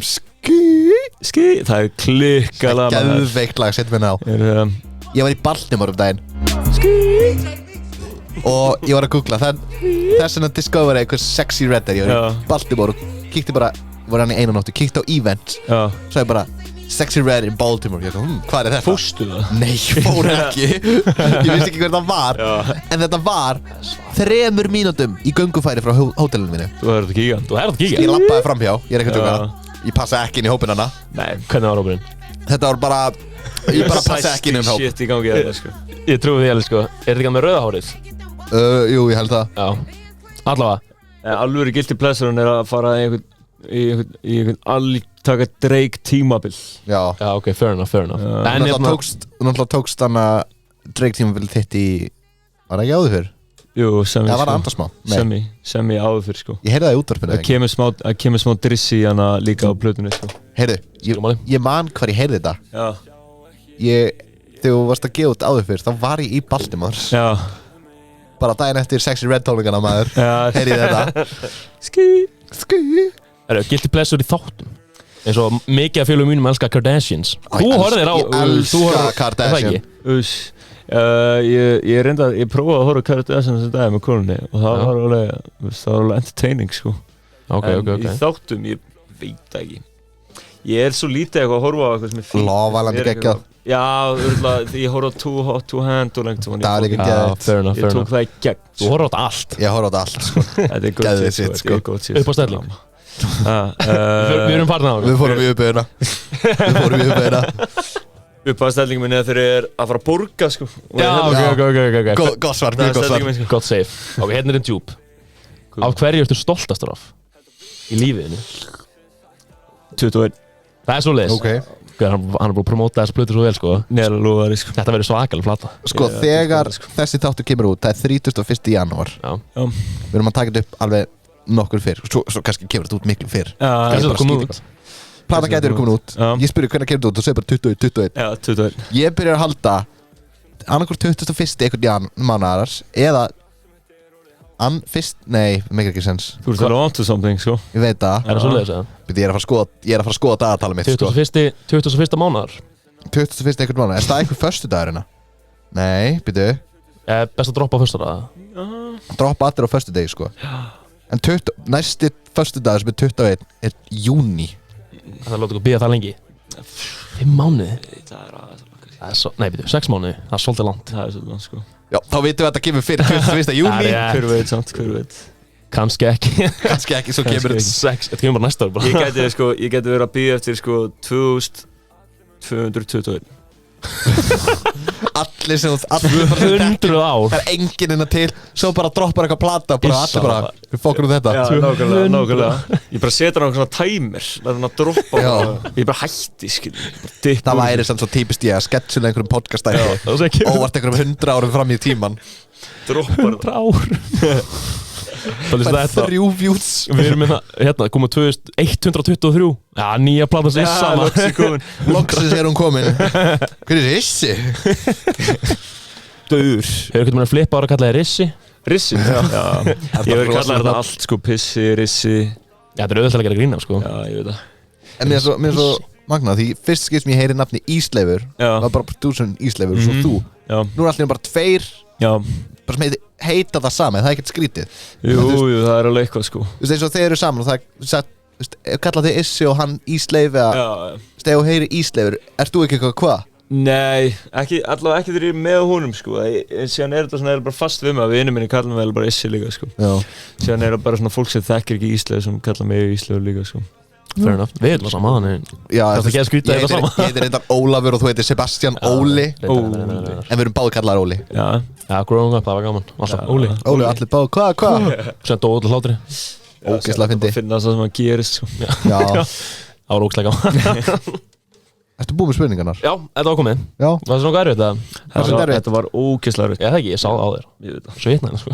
Ski? Það er klikkalega geðveikt lag, setjum við ná. Ég var í Baltimore daginn og ég var að googla þess að discover eitthvað Sexy Red er. Ég var í Baltimore og kíkti bara, var hann í einu nóttu, kíkti á events. Svo ég bara Sexy Red in Baltimore. Ég svo, hvað er þetta? Fórstu það? Nei, ég fór ekki. Ég vissi ekki hver það var. En þetta var 3 mínútum í göngufæri frá hótelinu mínu. Þú hefur þetta kíkja? Ég labbaði framhjá, ég er ekki að tjóka. Ég passa ekki inn í hópinn hana. Nei. Hvernig var hópurinn? Þetta var bara, ég bara passa ekki inn í hóp. Shit í gangi þetta, sko. Ég trúi því alveg, sko. Er þetta ekki með rauða hárið? Jú, ég held það. Já. Allavega. Alvöru guilty pleasure'n er að fara í einhvern alltaka Drake tímabil. Já. Já, ok, fair enough. En náttúrulega tókst hana Drake tímabil þitt í, var það ekki áður fyrr? Jú, semi. Það var andarsmá. Semi áður fyrr, sko. Ég heyrði það í útvarpinu. Það kemur smá drissi hana líka á plötunni, sko. Heyrðu, ég man hvar ég heyrði þetta. Já. Þegar þú varst að gefa út áður fyrr, þá var ég í Baltimore. Já. Bara daginn eftir Sexy Red tónleikana, maður. Heyrði ég þetta. Ský. Guilty pleasure í þáttum. Eins og mikið af félagum mínum elskar Kardashians. Þú horfðir á... Ég elska Kardashian. Ég prófaði að horfa Kardashian þessu dag með konunni og það var alveg entertaining, sko. Ok. Í þáttum, ég veit ekki. Ég er svo lítið eitthvað að horfa á eitthvað sem er fínt. Love Island er geggjað. Já, því ég horfa á Too Hot to Handle og lengt. Það er líka geðveikt. Fair enough. Ég tók það í gegn. Þú horfði á þetta allt. Ég horfa á þetta allt, sko. Þetta er góð shit, sko. Upp á stelling. Við erum farin á það. Við fórum í uppbygguna. Upp á stellingum minni þegar ég er að fara að borga, sko. Já, ok. Gott svar, mjög gott svar. Gott save. Ok, hérna er einn djúp. Af hverju ertu stoltastur af í lífiðinu? 21. Það er svo leiðis. Ok. Hann er búin að promóta þessa plötu svo vel, sko. Neðalega lofaði, sko. Þetta verður svakalega plata. Sko, þegar þessi þáttur kemur út, það er 31. janúar. Já. Við erum að taka þetta upp alveg nokkur fyrr. Svo kannski kemur þetta út miklu fyrr. Kannski þetta komið út. Platan gæti verið komin út. Ég spyrir hvernig kemur þetta út og segir bara 21. Já, 21. Ég byrjar að halda annarkvort 21. einhvern mánaðar eða Nei, make ekki sens. Þú ert alveg onto something, sko. Ég veit það. Er það svo leiðis, eða? Ég er að fara að skoða dagatalið mitt, sko. 21. mánaðar. 21. einhvern mánaðar. Er það einhver föstudagur hérna? Nei, býtu. Best að droppa á föstudaga. Droppa allir á föstudegi sko. En næsti föstudagur sem 21 júní. Það láta ykkur bíða það lengi 5 mánuði Það aðeins Það svo, nei, byrju, 6 mánuði Það svolítið langt svolítið langt sko Já, þá vitum við að þetta kemur fyrir 21. júní. Það er Hver veit hver veit Kannski ekki Kannski ekki, svo kemur þetta 6, þetta kemur bara næsta ár bara Ég gæti verið að bíða eftir sko 2221 allir 100 ár Það er enginn innan til. Svo bara droppar eitthvað plata bara allir bara, við fokkur þetta. nákvæmlega Ég bara setja hann á svona tæmir Læta hann að droppa Já. Ég bara hætti skil Það væri samt svo típist ég að sketsulega einhverjum podcastæði Það sem kemur óvart einhverjum 100 árum fram í tíman. Droppar 100 ár Það er Það er þetta 3 views. Við erum með það, hérna, komum 2123 Já, nýja plata sem sama Loksins er hún komin. Hver er þessi? Döður Hefur eitthvað með að flippa ára að kalla það Rissi Rissi Já Ég verið kallað þetta allt sko Pissi, rissi Já, þetta er auðvitað að gera grín af, sko Já, ég veit það En mér er svo magnað, því fyrst skipt sem ég heyri nafni Ísleifur Já. var bara producerinn Ísleifur og svo þú. Já Nú er allir bara 2 Já bara sem heita það sama, það er ekkert skrítið. Jú, það er alveg eitthvað sko Þú veist eins og þeir eru saman og það kalla þig Issi og hann Ísleif eða Já þegar þú heyri Ísleifur, ert þú ekki eitthvað hvað? Nei, allavega ekki þegar ég er með honum sko Síðan er þetta svona bara fast við mig að vinur minni kalla mig bara Issi líka sko Já. Síðan er það bara svona fólk sem þekkir ekki Ísleif sem kalla mig Ísleif líka sko Fair enough Við erum það sama, þannig Já, Það er ekki að skrýta þetta sama Ég heitir reyndar Ólafur og þú heitir Sebastian Óli. En En við erum báði kallar Óli. Já Já, growing up, það var gaman Alltaf, Óli Óli, allir báði, hvað? Sem dói út hlátri Ógeðslega fyndi. Finna það sem að gerist sko Já. Það var ógeðslega gaman Ertu búið með spurningarnar? Já, þetta var komið Já. Var það svona hvað erfitt það? Þetta var ógeðslega erfitt Já, það ekki, ég sá það á þér Ég veit það Svo hitnaði, sko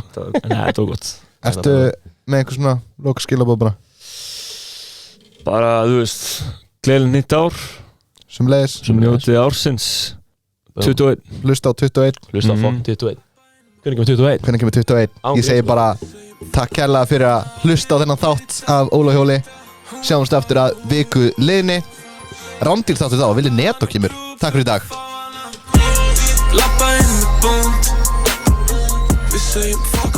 Nei, þetta var gott Ertu með einhver svona lokaskilabóð bara? Bara, þú veist Gleðileg nýtt ár Sem leiðis, Njótið ársins 21 hlusta á 21. Hlusta á fokk 21 Hvernig kemur 21? Hvernig kemur 21? Ég segi bara takk kærlega fyrir að hlusta á þennan þátt af Óla og Hjóli. Sjáumst aftur að viku liðni. Rándýr þáttur þá, Villi Netto kemur. Takk fyrir í dag. Lappa inn með búnd Við segjum fuck